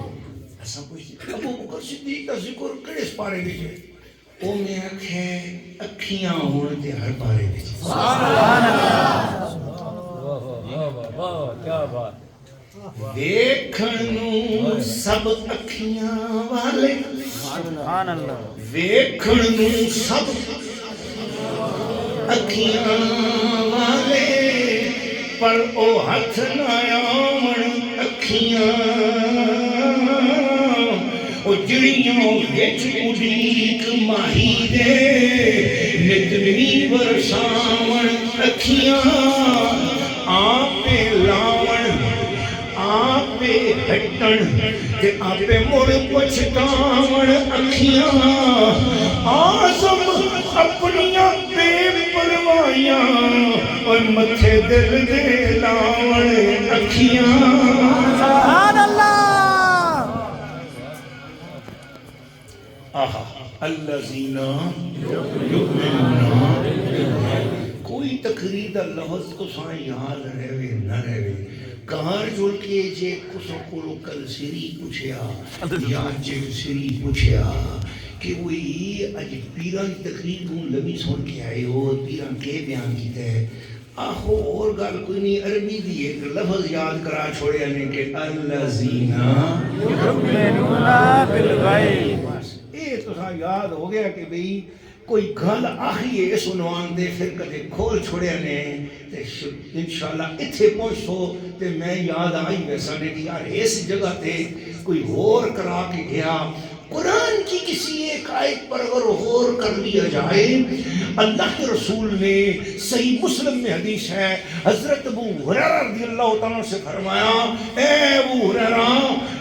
ایسا پوچھتے ابو بکر صدیق کا ذکر کڑے پارے وچ ہے؟ او میں آکھے اکھیاں ہون تے ہر پارے وچ. سبحان اللہ، کیا بات. ویکھن نوں سب اکھیاں والے، سبحان اللہ، ویکھن نوں سب اکھیاں والے پر او ہاتھ نہ آون اکھیاں او جڑیاں وچ اڈیک ماہی دے نتنی برساون اکھیاں آپے لاون آپے ہٹن تے آپے مڑ پچھتاون اکھیاں آزم اپنیاں بے پروائیاں اور متھے دل دے لاون اکھیاں. سبحان اللہ. آہا الذین یؤمنون. کوئی تقریر دا لفظ کو سائیں یاد رہے نہ رہے کار جڑ کے جے کسو کو کل سری پوچھیا یا جے سری پوچھیا کہ وہی اج پیران کی تقریر کو لبی سن کے آئے ہو پیران کے بیان کیتے ہیں آخو اور گل کوئی نہیں عربی دی ایک لفظ یاد کرا چھوڑے نے کہ الذین یؤمنون بالغیب. یہ تو سا یاد ہو گیا کہ بھئی کوئی گل آخری ہے اس عنوان دے پھر کدے کھول چھوڑے نے تے انشاءاللہ اتھے پہنچو تے میں یاد آئی ویسا نے کہ یار اس جگہ تے کوئی غور کرا کے گیا. قرآن کی کسی ایک آیت پر اگر غور کر لیا جائے اللہ کے رسول نے صحیح مسلم میں حدیث ہے حضرت ابو ہریرہ رضی اللہ تعالیٰ سے فرمایا اے ابو ہریرہ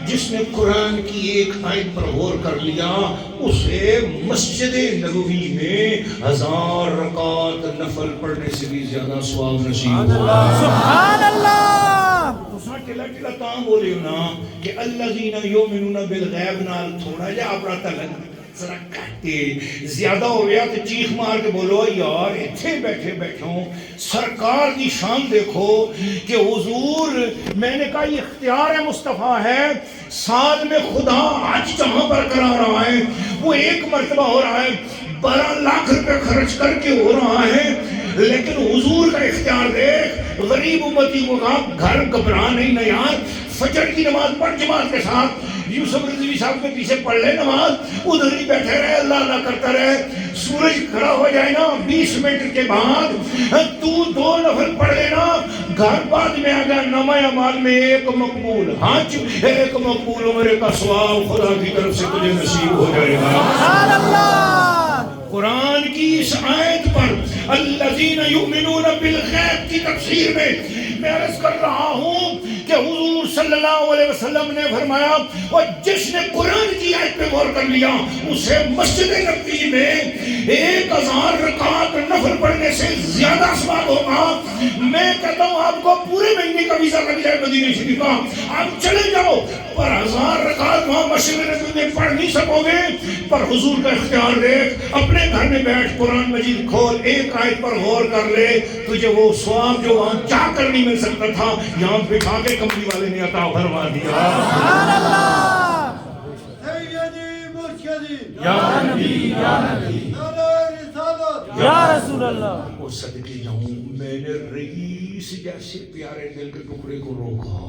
جس نے قرآن کی ایک آیت پر غور کر لیا اسے مسجد نبوی میں 1000 رکعت نفل پڑھنے سے بھی زیادہ ثواب نصیب ہوگا. سبحان اللہ. ٹلا ٹلا تاں بولے نا کہ الذین یؤمنون بالغیب نال تھوڑا جا اپنا تلک ذرا کہتے زیادہ ہو گیا تو چیخ مار کے بولو یار اتھے بیٹھے بیٹھوں سرکار دی شان دیکھو کہ حضور میں نے کہا یہ اختیار مصطفیٰ ہے سال میں خدا آج جہاں پر کرا رہا ہے وہ ایک مرتبہ ہو رہا ہے 12 لاکھ روپے خرچ کر کے ہو رہا ہے لیکن حضور کا اختیار دیکھ غریب امتی کو کہا گھر گھبرا نہیں نہ یار فجر کی نماز پڑھ جماعت کے ساتھ یوسف رضوی صاحب کے پیچھے پڑھ لے نماز ادھر ہی بیٹھے رہے اللہ اللہ کرتا رہے سورج کھڑا ہو جائے نا 20 منٹ کے بعد تو 2 نفل پڑھ لینا گھر بعد میں آ گیا نمائے اعمال میں ایک مقبول حج ایک مقبول عمرے کا ثواب خدا کی طرف سے تجھے نصیب ہو جائے گا. سبحان اللہ. قرآن کی اس آیت پر الذین یؤمنون بالغیب کی تفسیر میں عرض کر رہا ہوں کہ حضور صلی اللہ علیہ وسلم نے فرمایا اور جس نے قرآن کی آیت پہ غور کر لیا اسے مسجد نبوی میں 1000 رکعت نفل پڑھنے سے زیادہ ثواب ہوگا. میں کہتا ہوں آپ کو پورے مہینے کا ویزا لگ جائے مدینہ شریف کا, آپ چلے جاؤ, پر 1000 رکعت وہاں مسجد نبوی میں پڑھ نہیں سکو گے. پر حضور کا اختیار دیکھ, اپنے گھر میں بیٹھ قرآن مجید کھول, ایک آیت پر غور کر لے, تجھے وہ ثواب جو وہاں جا کر نہیں مل سکتا تھا یہاں بٹھا کے کملی والے نے عطا فرما دیا. سبحان اللہ. یا نبی یا نبی یا رسول اللہ. وہ صدقے جاؤں, میں نے رئیس جیسے پیارے دل کے ٹکڑے کو روکا,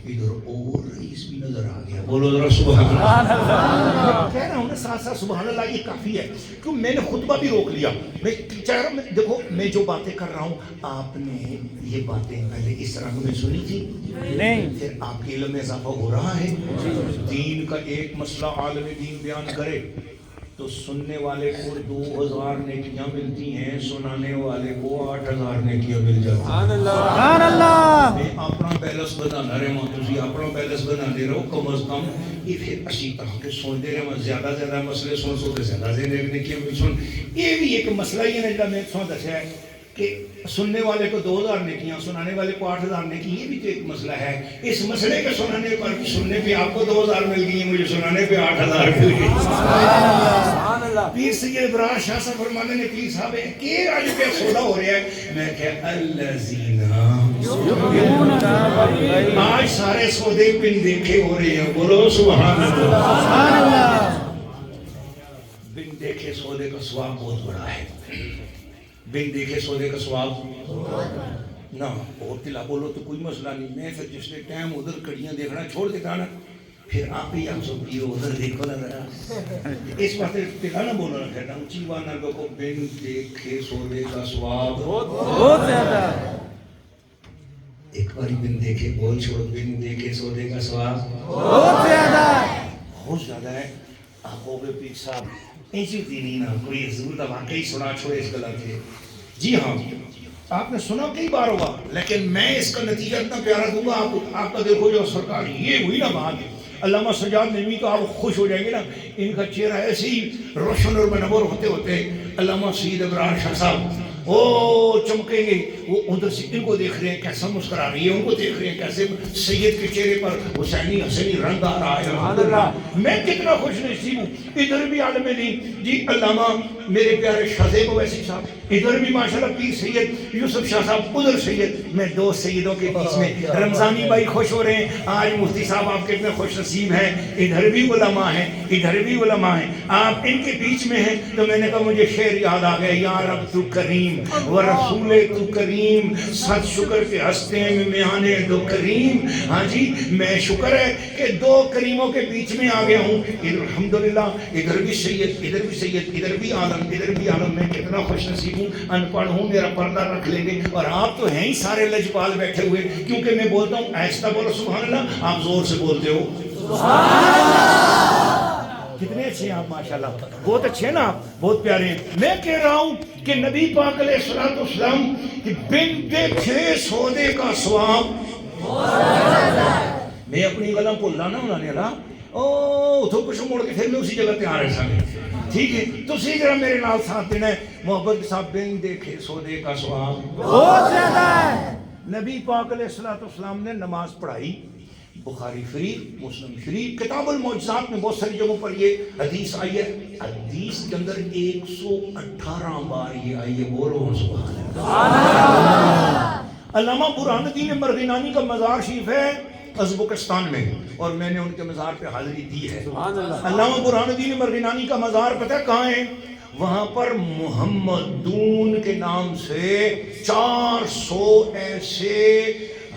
ادھر اور رئیس بھی نظر آ گیا. بولو ذرا سبحان اللہ. کہہ رہا ہوں نا ساتھ ساتھ سبحان اللہ یہ کافی ہے, کیوں میں نے خطبہ بھی روک لیا. میں چاہ رہا ہوں دیکھو میں جو باتیں کر رہا ہوں آپ نے یہ باتیں پہلے اس طرح میں سنی تھی نہیں, پھر آپ کے علم میں اضافہ ہو رہا ہے. دین کا ایک مسئلہ عالم دین بیان کرے تو سننے والے کو 2000 نیکیاں ملتی ہیں, سنانے والے کو 8000 نیکیاں مل جاتی ہیں. سبحان اللہ. میں اپنا بیلنس بنا رہے ہوں, تسی اپنا بیلنس بنا دے رہو, کم از کم یہ پھر اسی طرح کے سن دے رہے ہوں, زیادہ زیادہ مسئلے سن سو تو زیادہ نیکیاں مل سن. یہ بھی ایک مسئلہ ہی ہے جب میں سن دسیا ہے کہ سننے والے کو 2000 نیکیاں, سنانے والے کو 8000 نیکی, یہ بھی تو ایک مسئلہ ہے. اس مسئلے کے سنانے پر سننے پہ آپ کو 2000 مل گئی, مجھے سنانے پہ 8000 مل گئی. پیر سید ابراہیم شاہ صاحب فرمانے نے پیر صاحب کہ آج پہ سودا ہو رہا ہے, میں کہ الذین آج سارے سودے بن دیکھے ہو رہے ہیں. بولو سبحان اللہ. سبحان اللہ. بن دیکھے سودے کا ثواب بہت بڑا ہے. بن دیکھے سودے کا ثواب نہ اور تلا بولو تو کوئی مسئلہ نہیں. میں پھر جس نے ٹائم ادھر کڑیاں دیکھنا چھوڑ دیتا نا, پھر آپ ہی آپ سب پیو ادھر دیکھو نا ذرا. اس بات تلا نہ بولنا کہتا ہوں چیوان نرگو کو بن دیکھے سودے کا ثواب بہت زیادہ. ایک باری بن دیکھے بول چھوڑ, بن دیکھے سودے کا ثواب بہت زیادہ. بہت زیادہ ہے. آپ ہو گئے پیر صاحب ایسی دینی نا کوئی حضور کا واقعی سنا چھوڑے اس غلط ہے. جی ہاں آپ نے سنا کئی بار ہوگا, لیکن میں اس کا نتیجہ اتنا پیارا دوں گا آپ کا. دیکھو جو سرکار یہ ہوئی نا بات, علامہ سجاد نعیمی کا آپ خوش ہو جائیں گے نا, ان کا چہرہ ایسے ہی روشن اور منور ہوتے ہوتے علامہ سید ابراہیم شاہ صاحب وہ چمکیں گے. وہ ادھر سے ان کو دیکھ رہے ہیں کیسا مسکرا رہی ہے, ان کو دیکھ رہے ہیں کیسے سید کے چہرے پر حسینی حسینی رنگ آ رہا ہے. الحمدللہ میں کتنا خوش نصیب ہوں. ادھر بھی عالم دین جی علامہ میرے پیارے شاہ زیب ویسی صاحب, ادھر بھی ماشاءاللہ پیر سید یوسف شاہ صاحب, ادھر سید. میں دو سیدوں کے بیچ میں رمضانی بھائی خوش ہو رہے ہیں. آج مفتی صاحب آپ کتنے خوش نصیب ہیں, ادھر بھی علماء ہیں ادھر بھی علماء ہیں, آپ ان کے بیچ میں ہیں. تو میں نے کہا مجھے شعر یاد آ گیا, یا رب تو کریم و رسول تو کریم, سچ شکر کے ہستے میں میانے دو کریم. ہاں جی میں شکر ہے کہ دو کریموں کے بیچ میں آ گیا ہوں. الحمدللہ ادھر بھی سید ادھر بھی سید, ادھر بھی عالم ادھر بھی عالم. میں کتنا خوش نصیب ہوں, ان پڑھ ہوں, میرا پردہ رکھ لیں گے. اور آپ تو ہیں ہی سارے لجپال بیٹھے ہوئے, کیونکہ میں بولتا ہوں آہستہ بولو سبحان اللہ, آپ زور سے بولتے ہو سبحان اللہ. کتنے اچھے ہیں آپ ماشاءاللہ, بہت اچھے ہیں نا آپ, بہت پیارے ہیں. میں کہہ رہا ہوں کہ نبی پاک علیہ الصلوۃ والسلام کہ بن دیکھے سودے کا ثواب. میں اپنی گلاں بھولنا نہ ہونے والا, او تو کچھ موڑ کے پھر میں اسی جگہ پہ آ رہے سامنے. ٹھیک ہے تسی ذرا میرے نال ساتھ دینا ہے. محبت کے ساتھ بن دیکھے سودے کا ثواب بہت زیادہ ہے. نبی پاک علیہ الصلوۃ والسلام نے نماز پڑھائی. بخاری شریف, مسلم شریف, کتاب المعجزات میں بہت ساری جگہوں پر یہ حدیث آئی ہے. حدیث کے اندر 118 بار یہ آئی ہے. بولو سبحان اللہ. علامہ برہان الدین مرغینانی کا مزار شریف ہے ازبکستان میں, اور میں نے ان کے مزار پہ حاضری دی ہے. علامہ برہان الدین مرغینانی کا مزار پتہ ہے کہاں ہے؟ وہاں پر محمدون کے نام سے 400 ایسے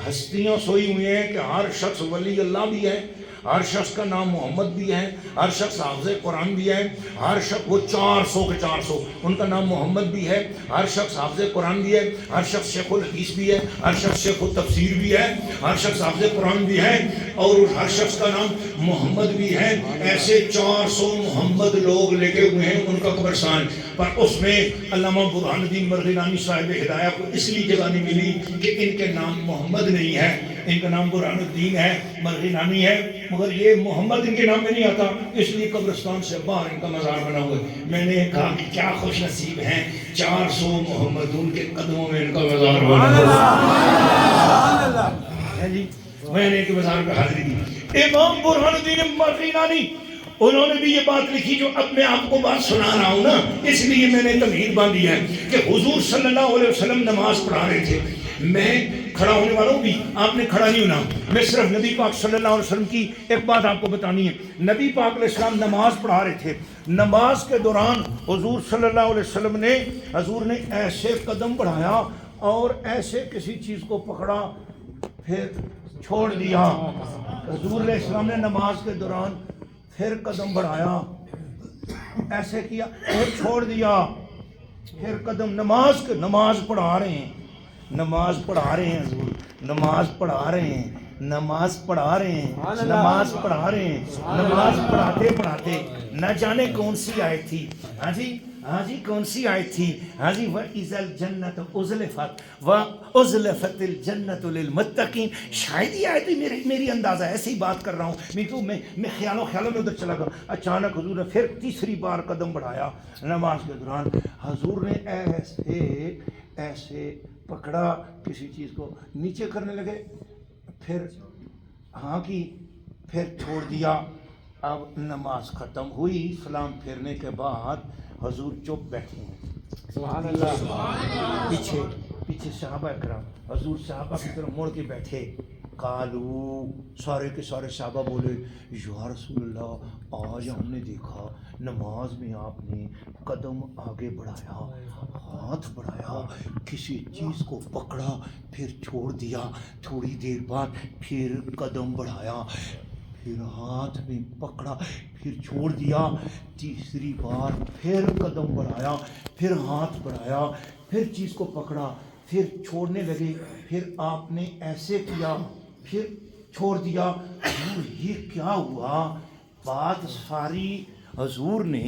ہستیاں سوئی ہوئی ہیں کہ ہر شخص ولی اللہ بھی ہے, ہر شخص کا نام محمد بھی ہے, ہر شخص حافظ قرآن بھی ہے, ہر شخص وہ 400 کے 400 ان کا نام محمد بھی ہے, ہر شخص حافظ قرآن بھی ہے, ہر شخص شیخ الحدیث بھی ہے, ہر شخص شیخ التفسیر بھی ہے, ہر شخص حافظ قرآن بھی ہے, اور ہر شخص کا نام محمد بھی ہے. ایسے 400 محمد لوگ لگے ہوئے ہیں ان کا قبرستان پر. اس میں علامہ برہان الدین مرغینانی صاحب ہدایہ کو اس لیے جگہ نہیں ملی کہ ان کے نام محمد نہیں ہے, ان کا نام برہان الدین ہے، مرغی نامی ہے، مگر یہ محمد ان کے نام میں نہیں آتا، اس لیے قبرستان سے باہر ان کا مزار بنا ہوا ہے۔ میں نے کہا کہ کیا خوش نصیب ہیں، 400 محمدون کے قدموں میں ان کا مزار بنا ہوا ہے جی۔ میں نے ایک مزار پہ حاضری دی، امام برہان الدین مرغی نانی، انہوں نے بھی یہ بات لکھی جو اب میں آپ کو بات سنا رہا ہوں نا، اس لیے میں نے تمہید باندھی ہے کہ حضور صلی اللہ علیہ وسلم نماز پڑھا رہے تھے۔ میں کھڑا ہونے والوں بھی، آپ نے کھڑا نہیں ہونا، میں صرف نبی پاک صلی اللہ علیہ وسلم کی ایک بات آپ کو بتانی ہے۔ نبی پاک علیہ السلام نماز پڑھا رہے تھے، نماز کے دوران حضور صلی اللہ علیہ وسلم نے، حضور نے ایسے قدم بڑھایا اور ایسے کسی چیز کو پکڑا پھر چھوڑ دیا۔ حضور علیہ السلام نے نماز کے دوران پھر قدم بڑھایا، ایسے کیا، پھر چھوڑ دیا، پھر قدم، نماز پڑھا رہے ہیں، نماز پڑھا رہے ہیں حضور، نماز پڑھا رہے ہیں، نماز پڑھا رہے ہیں، نماز پڑھا رہے ہیں، نماز پڑھاتے پڑھاتے نہ جانے کون سی آیت تھی، ہاں جی کون سی آیت تھی، ہاں جی وَإِذَا الْجَنَّةُ أُزْلِفَتْ وَأُزْلِفَتِ الْجَنَّةُ لِلْمُتَّقِينَ، شاید یہ آیت میری اندازہ ایسے ہی بات کر رہا ہوں، میں خیالوں میں ادھر چلا گیا۔ اچانک حضور نے پھر تیسری بار قدم بڑھایا نماز کے دوران، حضور نے ایسے پکڑا کسی چیز کو، نیچے کرنے لگے، پھر ہاں کی، پھر چھوڑ دیا۔ اب نماز ختم ہوئی، سلام پھیرنے کے بعد حضور چپ بیٹھے ہیں، سبحان اللہ، پیچھے صحابہ اکرام، حضور صحابہ کی طرف مڑ کے بیٹھے، قالو، سارے کے سارے صحابہ بولے یا رسول اللہ آج ہم نے دیکھا نماز میں آپ نے قدم آگے بڑھایا، ہاتھ بڑھایا، کسی چیز کو پکڑا پھر چھوڑ دیا، تھوڑی دیر بعد پھر قدم بڑھایا، پھر ہاتھ میں پکڑا پھر چھوڑ دیا، تیسری بار پھر قدم بڑھایا، پھر ہاتھ بڑھایا، پھر چیز کو پکڑا، پھر چھوڑنے لگے، پھر آپ نے ایسے کیا، پھر چھوڑ دیا۔ حضور یہ کیا ہوا؟ بات ساری حضور نے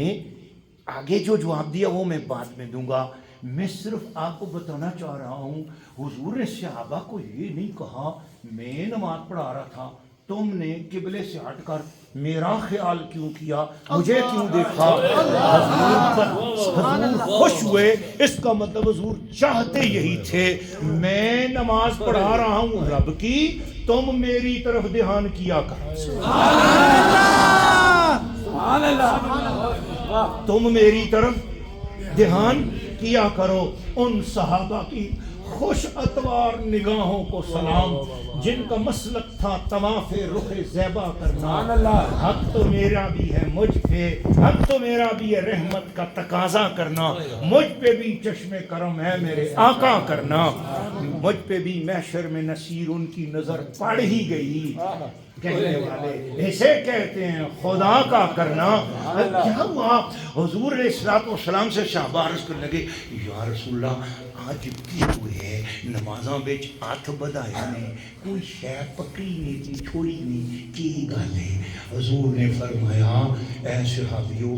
آگے جو جواب دیا وہ میں بعد میں دوں گا، میں صرف آپ کو بتانا چاہ رہا ہوں حضور نے صحابہ کو یہ نہیں کہا میں نماز پڑھا رہا تھا تم نے قبلے سے ہٹ کر میرا خیال کیوں کیا، مجھے کیوں دیکھا۔ حضور خوش ہوئے، اس کا مطلب حضور چاہتے یہی تھے، میں نماز پڑھا رہا ہوں رب کی، تم میری طرف دھیان کیا کرو، سبحان اللہ، تم میری طرف دھیان کیا کرو۔ ان صحابہ کی خوش اتوار نگاہوں کو سلام، جن کا مسلک تھا طواف رخ زیبا کرنا، حق تو میرا بھی ہے مجھ پہ، حق تو میرا بھی ہے رحمت کا تقاضا کرنا، مجھ پہ بھی چشم کرم ہے میرے آقا کرنا، مجھ پہ بھی محشر میں نصیر ان کی نظر پڑ ہی گئی، کہنے والے اسے کہتے ہیں خدا کا کرنا۔ کیا ہوا؟ حضور علیہ الصلوۃ والسلام سے صحابہ عرض کرنے لگے یا رسول اللہ آج کی ہوئے ہے نمازاں بچ ہاتھ بدایا نے، کوئی شے پکڑی نہیں تھی چھوڑی نہیں، کی گل ہے؟ حضور نے فرمایا اے صحابیو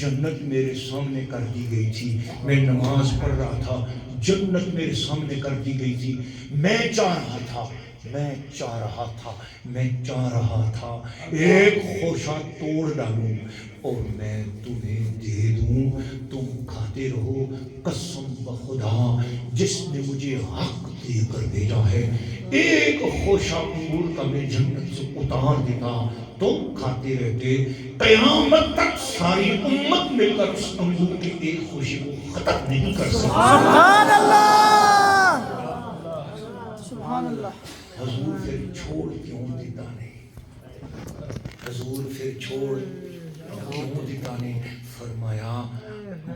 جنت میرے سامنے کر دی گئی تھی، میں نماز پڑھ رہا تھا، جنت میرے سامنے کر دی گئی تھی، میں چاہ رہا تھا ایک خوشہ توڑ ڈالوں اور میں تمہیں دے دوں، تم کھاتے رہو، قسم بخدا جس نے مجھے حق دے کر بھیجا ہے، ایک خوشہ انگور کا میں جنت سے اتار دیتا، تم کھاتے رہتے، قیامت تک ساری امت مل کر اس انگور کے ایک خوشی کو ختم نہیں کر سکتی۔ سبحان اللہ، سبحان اللہ۔ حضور پھر چھوڑ کیوں دیتا نہیں؟ حضور پھر چھوڑ کیوں دیتا نہیں؟ فرمایا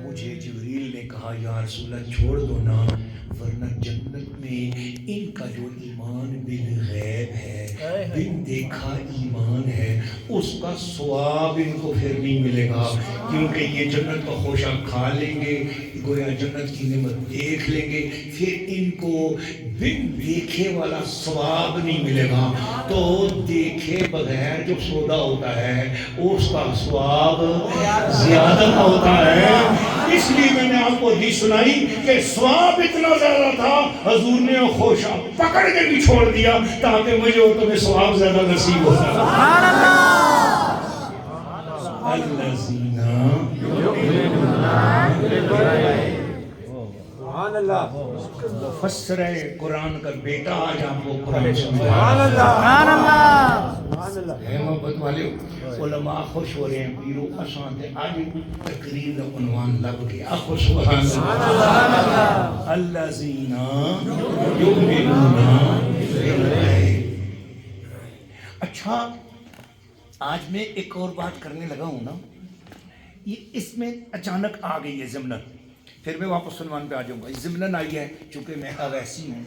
مجھے جبریل نے کہا یا رسول اللہ چھوڑ دو نا، ورنہ جنت میں ان کا جو ایمان بالغیب ہے، بن دیکھا ایمان ہے، اس کا ثواب ان کو پھر نہیں ملے گا، کیونکہ یہ جنت کا خوشہ کھا لیں گے، گویا جنت کی نعمت دیکھ لیں گے، پھر ان کو بن دیکھے والا ثواب نہیں ملے گا، تو دیکھے بغیر جو سودا ہوتا ہے اس کا ثواب زیادہ ہوتا ہے، اس لیے میں نے آپ کو حدیث سنائی کہ ثواب اتنا زیادہ تھا حضور نے خوشا پکڑ کے بھی چھوڑ دیا تاکہ مجھے اور تمہیں ثواب زیادہ نصیب ہوتا ہے. سبحان اللہ. الذین سبحان اللہ. مفسر قرآن کا بیٹا آج آپ کو قرآن سمجھا. سبحان اللہ. سبحان اللہ. سبحان اللہ. اے محبت والے علماء خوش ہو رہے ہیں پیرو آسان تھے آج تقریر کا عنوان لگ گیا خوش سبحان اللہ. الذین یؤمنون بالغیب. اچھا آج میں ایک اور بات کرنے لگا ہوں نا یہ اس میں اچانک آ گئی ہے ضمناً پھر میں واپس عنوان پہ آ جاؤں گا. ضمناً آئی ہے چونکہ میں اویسی ہوں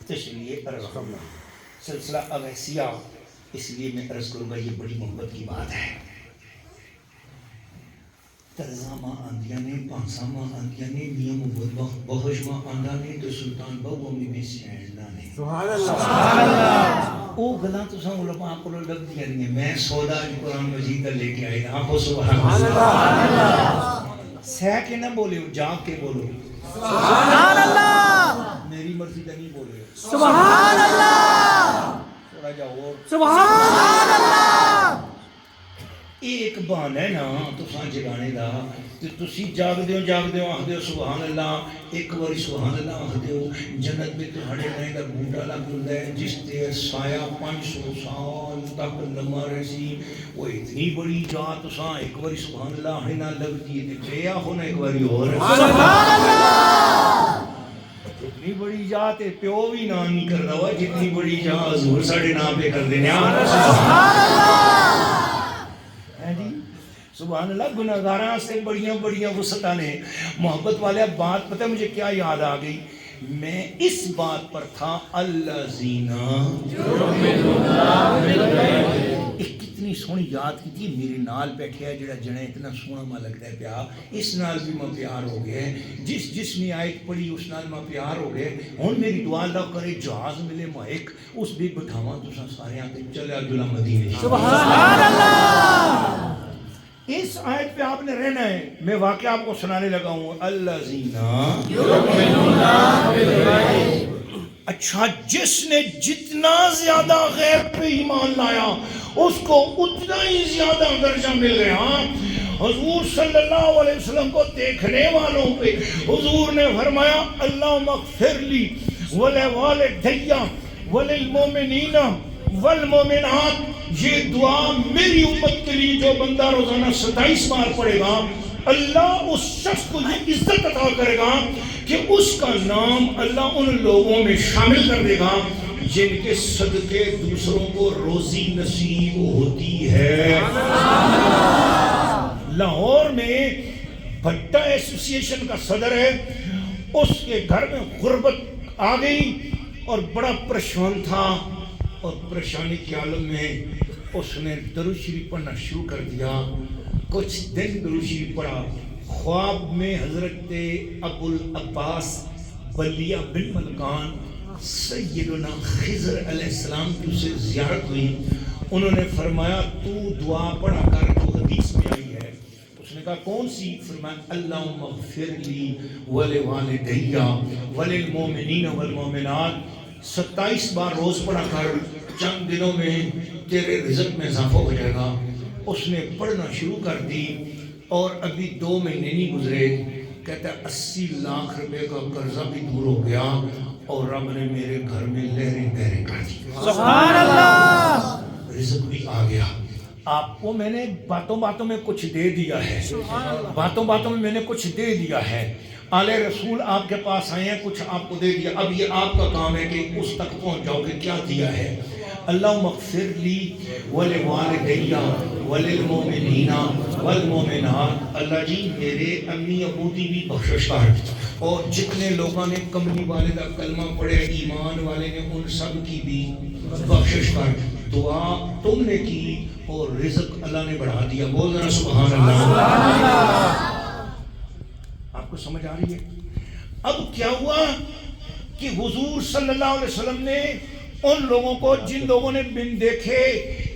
اس لیے عرض کروں گا سلسلہ اویسیہ اس لیے میں عرض کروں گا یہ بڑی محبت کی بات ہے. ترزا ماں آندیاں نے پانسا ماں آندیاں نے نیم بہش ماں آندہ نے تو سلطان بہو امی میں سینڈنا نے. سبحان اللہ. سبحان اللہ. وہ گلاں تو ساں علماء کو لگ دیا نہیں ہے میں سودا جو قرآن مجید لے کے آئی آپ کو سبحان اللہ. سہ کے نہ بولے جاگ کے بولو سبحان اللہ. میری مرضی کا نہیں بولے. سبحان اللہ. تھوڑا جا اور سبحان اللہ. ایک بہانا ہے نا تساں جگانے دا تے تسی جاگ دیو آکھ دیو سبحان اللہ ایک باری سبحان اللہ آکھ دیو جنت میں تہاڈے نئے دا بوٹا لگ ہوندا ہے جس تے سایہ 500 سال تک لمبا رہسی. وہ اتنی بڑی جا تساں ایک باری سبحان اللہ آکھنے نال لگدی ہے تے پیا ہونا ایک باری اور سبحان اللہ. اتنی بڑی جا تے پیو بھی نہ نہیں کردا وا جتنی بڑی جا حضور ساڈے نام پہ کر دینے. سبحان اللہ. سبحان اللہ. گناہگاراں سے بڑیاں بڑیاں وسعتاں نے. محبت والے اب بات پتہ مجھے کیا یاد آ گئی میں اس بات پر تھا الذین ایک کتنی سونی یاد کی تھی میرے نال بیٹھے ہے جڑا جنے اتنا سونا ماں لگتا ہے پیا اس نال بھی میں پیار ہو گئے جس نے آیت پڑھی اس نال میں پیار ہو گئے. ہن میری دعا اللہ کرے جہاز ملے مائک اس بھی بٹھاواں تساں سارے آتے چلے عبداللہ مدینے. سبحان اللہ. اس آیت پہ آپ نے رہنا ہے. میں واقعہ آپ کو سنانے لگا ہوں الذین. اچھا جس نے جتنا زیادہ غیب پہ ایمان لایا اس کو اتنا ہی زیادہ درجہ مل گیا. حضور صلی اللہ علیہ وسلم کو دیکھنے والوں پہ حضور نے فرمایا اللہم اغفر لی ولوالدی وللمؤمنین والمؤمنات. یہ دعا میری امت کے لیے جو بندہ روزانہ 27 بار پڑھے گا اللہ اس شخص کو یہ عزت عطا کرے گا کہ اس کا نام اللہ ان لوگوں میں شامل کر دے گا جن کے صدقے دوسروں کو روزی نصیب ہوتی ہے. لاہور میں بھٹا ایسوسی ایشن کا صدر ہے اس کے گھر میں غربت آ گئی اور بڑا پریشان تھا اور پریشانی کے عالم میں اس نے درود شریف پڑھنا شروع کر دیا. کچھ دن درود شریف پڑھا خواب میں حضرت ابو العباس بلیہ بن ملکان سیدنا خضر علیہ السلام کی اسے زیارت ہوئی. انہوں نے فرمایا تو دعا پڑھا کر جو حدیث میں آئی ہے. اس نے کہا کون سی؟ فرمایا اللہم اغفر لی ولوالدی وللمؤمنین والمؤمنات. 27 بار روز پڑھا کر چند دنوں میں تیرے رزق میں اضافہ ہو جائے گا. اس نے پڑھنا شروع کر دی اور ابھی 2 مہینے نہیں گزرے کہتا ہے 80 لاکھ روپے کا قرضہ بھی دور ہو گیا اور رب نے میرے گھر میں لہریں بہریں کر دی. سبحان اللہ. رزق بھی آ گیا. آپ کو میں نے باتوں باتوں میں کچھ دے دیا ہے. باتوں باتوں میں نے کچھ دے دیا ہے. آلِ رسول آپ کے پاس آئے ہیں کچھ آپ کو دے دیا. اب یہ آپ کا کام ہے کہ اس تک پہنچ جاؤ کہ کیا دیا ہے. اللہم اغفر لی ولوالدی وللمؤمنین والمؤمنات. اللہ جی میرے امی ابو دی بھی بخشش کر اور جتنے لوگوں نے کملی والے دا کلمہ پڑھے ایمان والے نے ان سب کی بھی بخشش کر. دعا تم نے کی اور رزق اللہ نے بڑھا دیا. بول ذرا سبحان اللہ. آپ کو سمجھ آ رہی ہے؟ اب کیا ہوا کہ حضور صلی اللہ علیہ وسلم نے ان لوگوں کو جن لوگوں نے بن دیکھے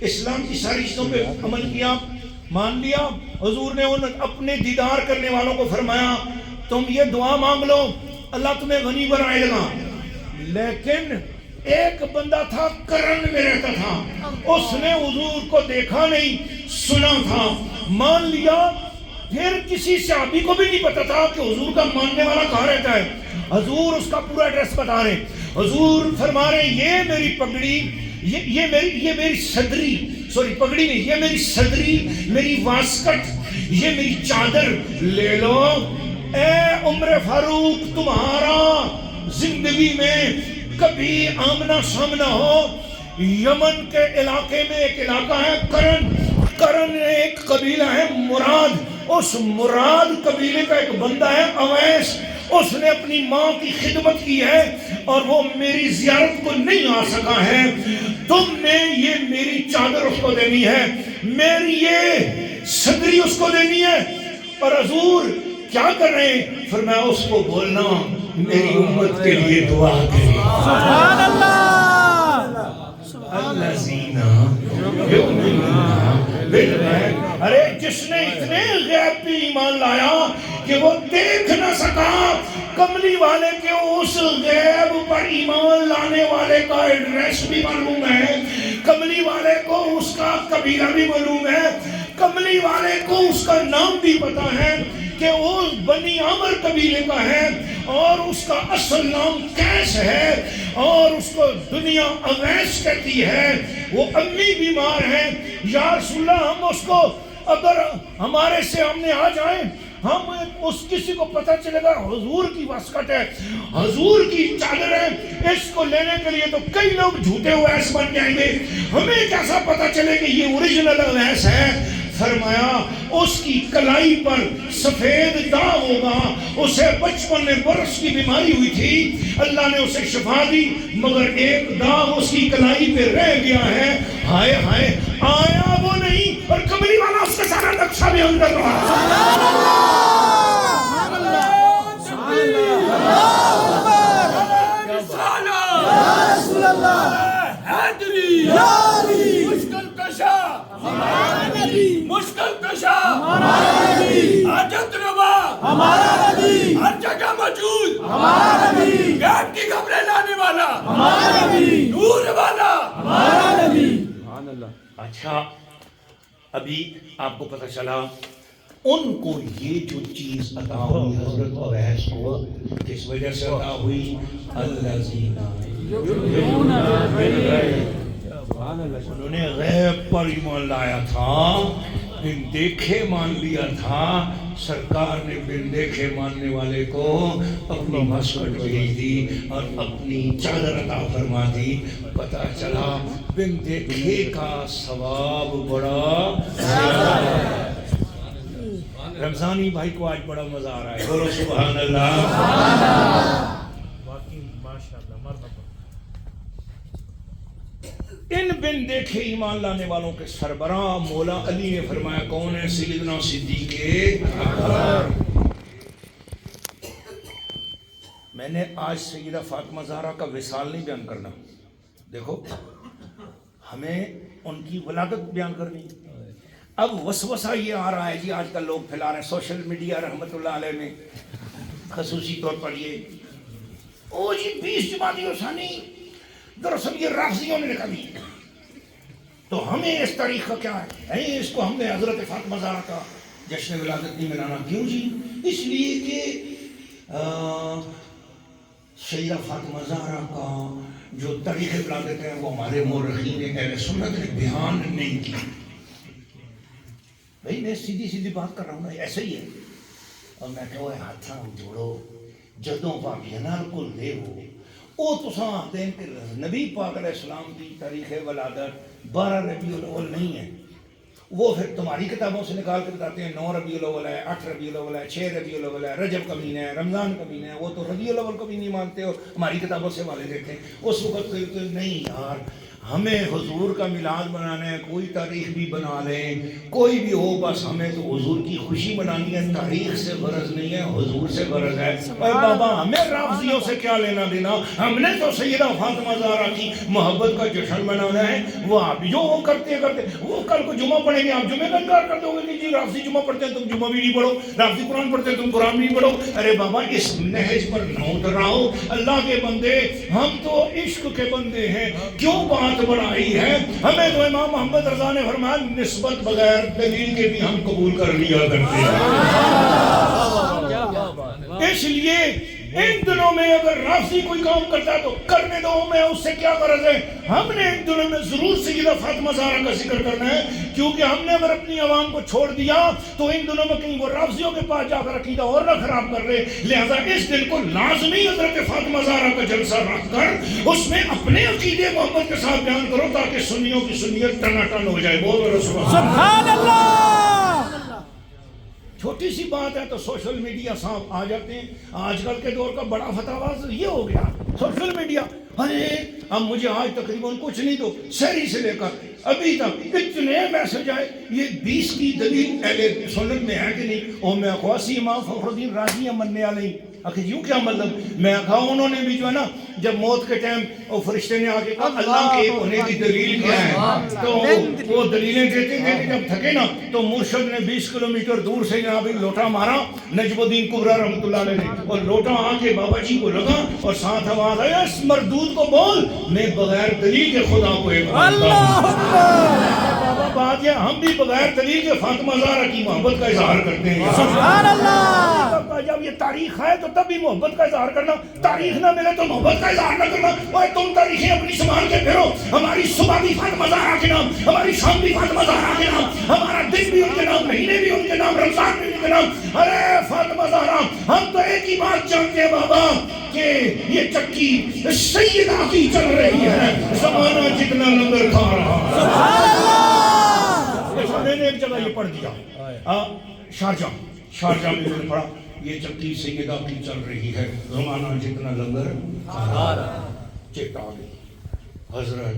اسلام کی ساری چیزوں پہ عمل کیا مان لیا. حضور نے ان اپنے دیدار کرنے والوں کو فرمایا تم یہ دعا مانگ لو اللہ تمہیں غنی بنائے گا. لیکن ایک بندہ تھا کرن میں رہتا تھا, اس نے حضور کو دیکھا نہیں سنا تھا مان لیا, پھر کسی صحابی کو بھی نہیں پتا تھا کہ حضور کا ماننے والا کہاں رہتا ہے. حضور اس کا پورا ایڈریس بتا رہے, حضور فرما رہے یہ میری پگڑی, یہ میری صدری, سوری پگڑی نہیں, یہ میری صدری, میری واسکٹ, یہ میری چادر لے لو. اے عمر فاروق تمہارا زندگی میں کبھی آمنا سامنا ہو. یمن کے علاقے میں ایک علاقہ ہے کرن ایک قبیلہ ہے مراد, اس مراد قبیلے کا ایک بندہ ہے اویس, اس نے اپنی ماں کی خدمت کی ہے اور وہ میری زیارت کو نہیں آ سکا ہے. تم نے یہ میری چادر اس کو دینی ہے, میری یہ صدری اس کو دینی ہے. اور حضور کیا کر رہے ہیں؟ فرمایا اس کو بولنا میری امت کے لیے دعا کریں. سبحان اللہ. الذین یؤمنون بالغیب. ارے جس نے اتنے غیب پہ ایمان لایا کہ وہ دیکھ نہ سکا, کملی والے کے اس غیب پر ایمان لانے والے کا ایڈریس بھی معلوم ہے, کملی والے کو اس کا قبیلہ بھی معلوم ہے, کملی والے کو اس کا نام بھی پتا ہے کہ وہ بنی عامر قبیلے کا ہے اور اس کا اصل نام کیس ہے اور اس کو دنیا اویس کہتی ہے. وہ امی بیمار ہیں, یا رسول اللہ ہم اس کو اگر ہمارے سے ہم آ جائیں, ہم اس کسی کو پتہ چلے گا حضور کی واسکٹ ہے, حضور کی چادر ہے, اس کو لینے کے لیے تو کئی لوگ جھوٹے اویس بن جائیں گے, ہمیں کیسا پتہ چلے کہ یہ اوریجنل اویس ہے. فرمایا اس کی کلائی پر سفید داغ ہوگا, اسے بچپن میں برس کی بیماری ہوئی تھی, اللہ نے اسے شفا دی, مگر ایک داغ اس کی کلائی پہ رہ گیا ہے. ہائے ہائے, آیا وہ نہیں اور کملی والا اس کا سارا نقشہ بھی اندر رہا. رسول اللہ حیدری مشکل کشا ہمارا نبی, مشکل کشا ہمارا نبی, حاجت روا ہمارا نبی, ہر جگہ موجود ہمارا نبی, غیب کی خبریں لانے والا ہمارا نبی, نور والا ہمارا نبی. اچھا ابھی آپ کو پتہ چلا ان کو یہ جو چیز عطا ہوئی حضرت اویس کو کس وجہ سے عطا ہوئی؟ الذین یؤمنون بالغیب. انہوں نے غیب پر ایمان لایا تھا, بن دیکھے مان لیا تھا. سرکار نے بن دیکھے ماننے والے کو اپنی مسکٹ بھیج دی اور اپنی چادر عطا فرما دی. پتہ چلا بن دیکھے کا ثواب بڑا زیادہ ہے. رمضانی بھائی کو آج بڑا مزہ آ رہا ہے, بولو سبحان اللہ. ان بن دیکھے ایمان لانے والوں کے سربراہ مولا علی نے فرمایا کون ہے؟ سیدنا صدیق اکبر. میں نے آج سیدہ فاطمہ زہرا کا وصال نہیں بیان کرنا, دیکھو ہمیں ان کی ولادت بیان کرنی. اب وسوسہ یہ آ رہا ہے جی, آج کل لوگ پھیلا رہے ہیں سوشل میڈیا رحمت اللہ علیہ میں, خصوصی طور پر یہ او جی 20 جمادی ثانی دراصل یہ رافضیوں نے نکالی, تو ہمیں اس تاریخ کا کیا ہے؟ اس کو ہم نے حضرت فاطمہ زہرا کا جشن ولادت نہیں منانا. کیوں جی؟ اس لیے کہ سیدہ فاطمہ زہرا کا جو تاریخ ولادت ہے وہ ہمارے مورخین اہل سنت نے بیان نہیں کی. بھائی میں سیدھی بات کر رہا ہوں نا, ایسا ہی ہے. اور میں کہو ہاتھاں جوڑو جدوں پاکیاں نال کل دے ہو او تساں آتے ہیں کہ نبی پاک علیہ السلام کی تاریخ ولادت 12 ربیع الاول نہیں ہے, وہ پھر تمہاری کتابوں سے نکال کے بتاتے ہیں 9 ربیع الاول ہے, 8 ربیع الاول ہے, 6 ربیع الاول ہے, رجب کا مہینہ ہے, رمضان کا مہینہ ہے. وہ تو ربیع الاول کو بھی نہیں مانتے اور ہماری کتابوں سے حوالے دیتے ہیں. اس وقت نہیں یار, ہمیں حضور کا میلاد منانا ہے، کوئی تاریخ بھی بنا لیں، کوئی بھی ہو، بس ہمیں تو حضور کی خوشی منانی ہے، تاریخ سے غرض نہیں ہے، حضور سے غرض ہے۔ اور بابا ہمیں رافضیوں سے کیا لینا دینا؟ ہم نے تو سیدہ فاطمہ زہرا کی محبت کا جشن منانا ہے۔ وہ آپ جو وہ کرتے وہ کل کو جمعہ پڑھیں گے، آپ جمعہ کا انکار کر دو گے کہ جی رافضی جمعہ پڑھتے ہیں تم جمعہ بھی نہیں پڑھو، رافضی قرآن پڑھتے ہیں تم قرآن بھی نہیں پڑھو۔ ارے بابا اس نہج پر نہ اتراؤ، اللہ کے بندے، ہم تو عشق کے بندے ہیں، کیوں بات بڑھائی ہے؟ ہمیں تو امام محمد رضا نے فرمایا نسبت بغیر دلیل کے بھی ہم قبول کر لیا کرتے ہیں۔ اس لیے ان دنوں میں اگر رافضی کوئی کام کرتا ہے تو کرنے دو، میں اس سے کیا غرض ہے؟ ہم نے ان دنوں میں ضرور سیدہ فاطمہ زہرا کا ذکر کرنا ہے، کیونکہ ہم نے اگر اپنی عوام کو چھوڑ دیا تو ان دنوں میں کہیں وہ رافضیوں کے پاس جا کر عقیدہ اور نہ خراب کر رہے۔ لہذا اس دن کو لازمی حضرت فاطمہ زہرا کا جلسہ رکھ کر اس میں اپنے عقیدے محبت کے ساتھ بیان کرو تاکہ سنیوں کی سنیت ٹناٹن ہو جائے۔ بولو سبحان اللہ۔ چھوٹی سی بات ہے تو سوشل میڈیا صاحب آ جاتے ہیں۔ آج کل کے دور کا بڑا فتویٰ یہ ہو گیا سوشل میڈیا۔ ارے اب مجھے آج تقریباً کچھ نہیں تو سحری سے لے کر ابھی تک اتنے میسج آئے، یہ 20 کی دلیل اہل سنت میں ہے کہ نہیں؟ اور میں خواسی امام فخر الدین رازی مننے علیہ آخر یوں کیا مطلب؟ میں کہا انہوں نے بھی جو ہے نا جب موت کے ٹائم وہ فرشتے نے آگے کہا اللہ کے ایک ہونے کی دلیل کیا ہے، تو وہ دلیلیں دیتے دیتے جب تھکے نا تو مرشد نے 20 کلومیٹر دور سے جناب ایک لوٹا مارا نجم الدین کبریٰ رحمۃ اللہ علیہ نے، اور لوٹا آ کے بابا جی کو لگا اور ساتھ آواز آیا اس مردود کو بول میں بغیر دلیل کے خدا کو ایک بابا بات یہ ہم بھی بغیر دلیل کے فاطمہ زہرا کی محبت کا اظہار کرتے ہیں۔ سبحان اللہ۔ جب یہ تاریخ ہے تو تب بھی محبت کا اظہار کرنا، تاریخ نہ ملے تو محبت کا اظہار نہ کرنا۔ اور تم تاریخیں اپنی سنبھال کے پھرو، ہماری صبح بھی فاطمہ زہرا کے نام، ہماری شام بھی فاطمہ زہرا کے نام، ہمارا دن بھی ان کے نام، مہینے بھی ان کے نام، رمضان بھی ان کے نام۔ ارے فاطمہ زہرا، ہم تو ایک ہی بات جانتے ہیں بابا کہ یہ چکی سیدہ کی چل رہی ہے، زمانہ جتنا لنگر کھا رہا ہے۔ سبحان اللہ۔ میں نے ایک جگہ یہ پڑھ دیا شارجہ میں میں نے پڑھا یہ چکی سیدہ کی چل رہی ہے، زمانہ جتنا لنگر کھا رہا ہے۔ چیتا آگے حضرت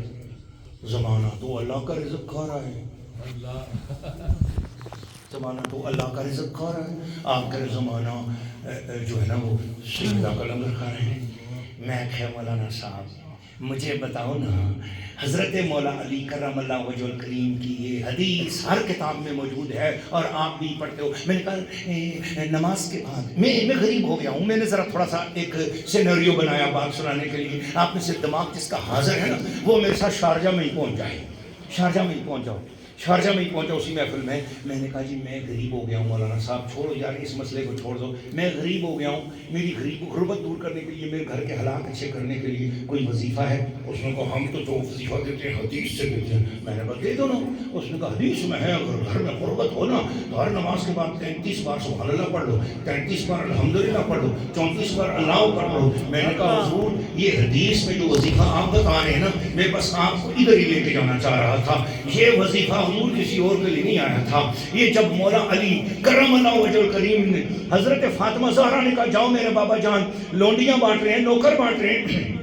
زمانہ تو اللہ کا رزق کھا رہا ہے، زمانہ تو اللہ کا رزق کھا رہا ہے، آپ کا زمانہ جو ہے نا وہ سیدہ کا لنگر کھا رہے ہیں۔ میں کہ مولانا صاحب مجھے بتاؤ نا، حضرت مولا علی کرم اللہ وجہ الکریم کی یہ حدیث ہر کتاب میں موجود ہے اور آپ بھی پڑھتے ہو۔ میں نے کہا نماز کے بعد میں غریب ہو گیا ہوں، میں نے ذرا تھوڑا سا ایک سینیریو بنایا بات سنانے کے لیے، آپ میں سے دماغ جس کا حاضر ہے نا وہ میرے ساتھ شارجہ میں ہی پہنچ جائے، شارجہ میں ہی پہنچ جاؤ۔ شارجہ میں ہی پہنچا اسی محفل میں نے کہا جی میں غریب ہو گیا ہوں مولانا صاحب، چھوڑو یار اس مسئلے کو چھوڑ دو، میں غریب ہو گیا ہوں، میری غربت دور کرنے کے لیے، میرے گھر کے حالات اچھے کرنے کے لیے کوئی وظیفہ ہے؟ اس نے کہا ہم تو جو وظیفہ دیتے ہیں حدیث سے دیتے ہیں۔ میں نے کہا دے دو نا۔ اس نے کہا حدیث میں ہے اگر گھر میں غربت ہو نا تو ہر نماز کے بعد 33 بار سبحان اللہ پڑھ لو، 33 بار الحمدللہ پڑھ لو، 34 بار اللہ پڑھ لو۔ میں نے کہا حضور یہ حدیث میں جو وظیفہ آپ بتا رہے ہیں نا میں بس آپ کو ادھر ہی لے کے جانا چاہ رہا تھا، یہ وظیفہ حضور کسی اور کے لیے نہیں آیا تھا۔ یہ جب مولا علی کرم اللہ وجہ الکریم نے حضرت فاطمہ زہرا نے کہا جاؤ میرے بابا جان لونڈیاں بانٹ رہے ہیں، نوکر بانٹ رہے ہیں،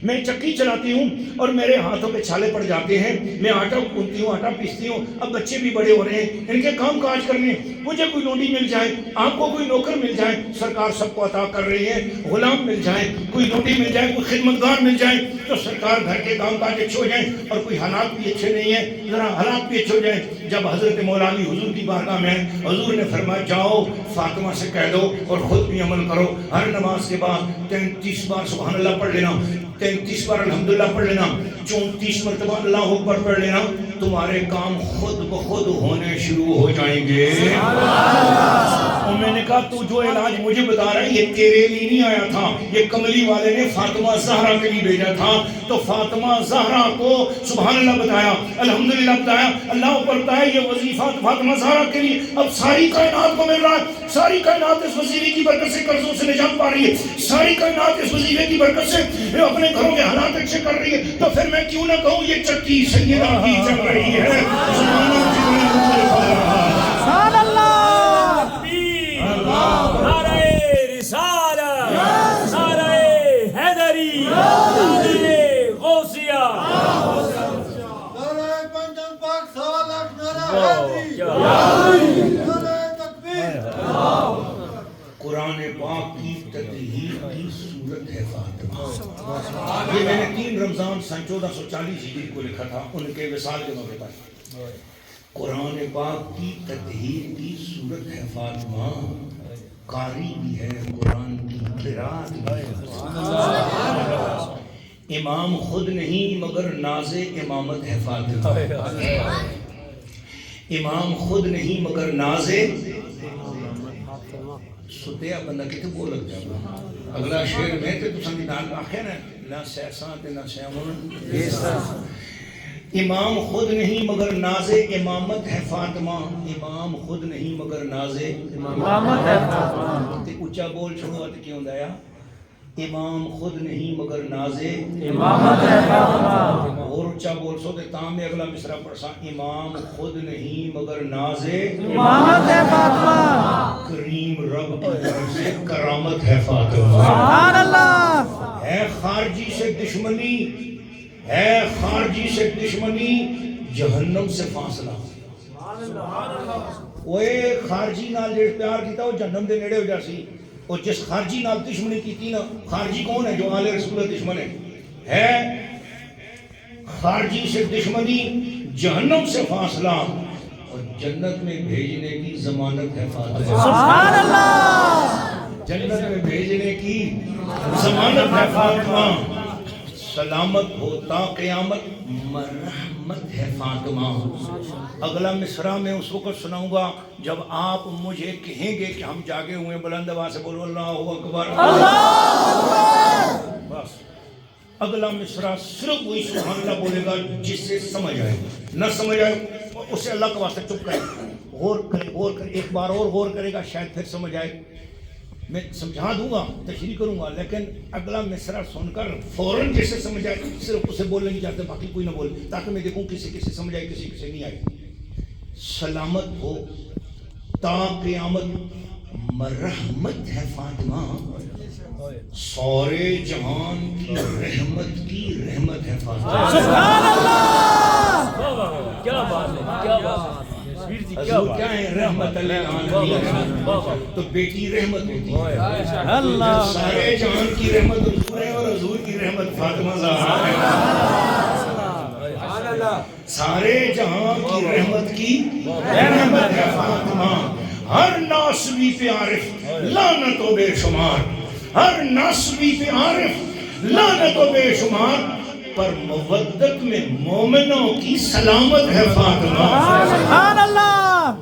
میں چکی چلاتی ہوں اور میرے ہاتھوں پہ چھالے پڑ جاتے ہیں، میں آٹا گوندتی ہوں، آٹا پیستی ہوں، اب بچے بھی بڑے ہو رہے ہیں، ان کے کام کاج کرنے، مجھے کوئی لونڈی مل جائے، آپ کو کوئی نوکر مل جائے، سرکار سب کو عطا کر رہی ہے، غلام مل جائے، کوئی لونڈی مل جائے، کوئی خدمتگار مل جائے تو سرکار گھر کے کام کاج اچھے ہو جائیں، اور کوئی حالات بھی اچھے نہیں ہیں ذرا حالات بھی اچھے ہو جائیں۔ جب حضرت مولا علی حضور کی بارگاہ میں حضور نے فرمایا جاؤ فاطمہ سے کہہ دو اور خود بھی عمل کرو، ہر نماز کے بعد 33 بار سبحان اللہ پڑھ لینا، 33 بار الحمدللہ پڑھ لینا، 34 مرتبہ اللہ اکبر پڑھ لینا، تمہارے کام خود بخود ہونے شروع ہو جائیں گے۔ اور میں نے کہا تو جو علاج مجھے بتا رہا ہے یہ تیرے لیے نہیں آیا تھا، یہ کملی والے نے فاطمہ زہرا کے لیے بھیجا تھا۔ تو فاطمہ زہرا کو سبحان اللہ بتایا، الحمدللہ بتایا، اللہ اکبر بتایا، یہ وظیفہ فاطمہ زہرا کے لیے اب ساری کائنات کو مل رہا ہے، ساری کائنات اس وظیفے کی برکت سے قرضوں سے نجات پا رہی ہے، ساری کائنات اس وظیفے کی برکت سے اپنے گھروں کے حالات اچھے کر رہی ہے، تو پھر میں کیوں نہ کہوں یہ چکی سیدہ کی چل رہی ہے، سبحان اللہ۔ نعرہ رسالت، نعرہ حیدری، نعرہ غوثیہ۔ قرآن پاک کی تطہیر کی صورت ہے فاطمہ. یہ میں نے 3 رمضان سن 1440 ہجری کو لکھا تھا ان کے وصال کے موقع پر. قرآن پاک کی تطہیر کی صورت ہے فاطمہ، قاری بھی ہے قرآن کی قرات بھی ہے. امام خود نہیں مگر ناز امامت ہے فاطمہ. امام خود نہیں مگر ناز ستیا بندہ کتے بول لگ جاؤ. اگلا شعر میں تے تو سنگی نال آخر ہے نہ سیسان تے نہ سیمون. امام خود نہیں مگر ناز امامت ہے فاطمہ. امام خود نہیں مگر ناز امامت ہے فاطمہ. تے اچھا بول چھوڑو تے کیوں دایا امام خود نہیں مگر ناز امامت ہے فاطمہ. اور اچھا بول سو تے تاں میں اگلا مصرع پڑھسا امام خود نہیں مگر ناز امامت ہے فاطمہ. کریم رب کی طرف سے کرامت ہے فاطمہ. سبحان اللہ. ہے خارجی سے دشمنی، ہے خارجی سے دشمنی جہنم سے فاصلہ. اوے خارجی نال جڑ پیار کیتا وہ جہنم دے نیڑے ہو جاسی. اور جس خارجی نال دشمنی کیتی نا، خارجی کون ہے جو آل رسول دشمن ہے خارجی سے دشمنی جہنم سے فاصلہ اور جنت میں بھیجنے کی ضمانت ہے فاطمہ. سبحان اللہ. جنت میں بھیجنے کی ضمانت ہے فاطمہ. سلامت ہوتا قیامت مرحمت ہے فاطمہ. اگلا مصرع میں اس وقت سناؤں گا جب آپ مجھے کہیں گے کہ ہم جاگے ہوئے. بلند آواز سے بولو اللہ اکبر. بس اگلا مصرع صرف وہی سبحان اللہ بولے گا جس سے سمجھ آئے. نہ سمجھ آئے اس سے اللہ کا واسطہ چپ کرے. غور کرے ایک بار اور غور کرے گا شاید پھر سمجھ آئے. میں سمجھا دوں گا تشریح کروں گا لیکن اگلا مصرع سن کر فوراً جیسے سمجھ آئے صرف اسے بولنے نہیں چاہتے باقی کوئی نہ بولے تاکہ میں دیکھوں کسی کسی سمجھ آئے کسی کسی نہیں آئے. سلامت ہو تا قیامت مرحمت ہے فاطمہ. سورے جہان کی رحمت کی رحمت ہے فاطمہ. سبحان اللہ. کیا بات ہے، کیا بات ہے. حضور کیا ہے رحمت للعالمین. تو بیٹی رحمت ہوتی ہے. اللہ. سارے جہان کی رحمت حضور ہے اور حضور کی رحمت فاطمہ زہرا ہے. سارے جہان کی رحمت کی رحمت ہے فاطمہ. ہر ناسبی پہ عارف لعنت و بے شمار، ہر ناسبی پہ عارف لعنت و بے شمار، پر مودت میں مومنوں کی سلامت ہے فاطمہ. سبحان اللہ.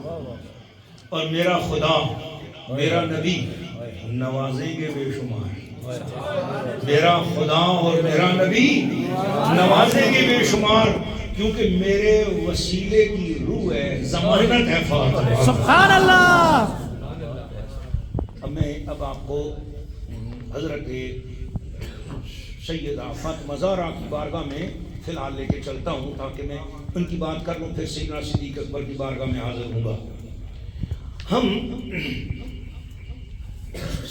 اور میرا خدا میرا نبی نوازیں گے بے شمار. میرا خدا اور میرا نبی نوازیں گے بے شمار کیونکہ میرے وسیلے کی روح ہے ضمانت ہے فاطمہ. سبحان اللہ. اب آپ کو حضرت سیدہ فاطمہ زہرا کی بارگاہ میں فی الحال لے کے چلتا ہوں تاکہ میں ان کی بات کر لوں پھر سیدنا صدیق اکبر کی بارگاہ میں حاضر ہوں گا. ہم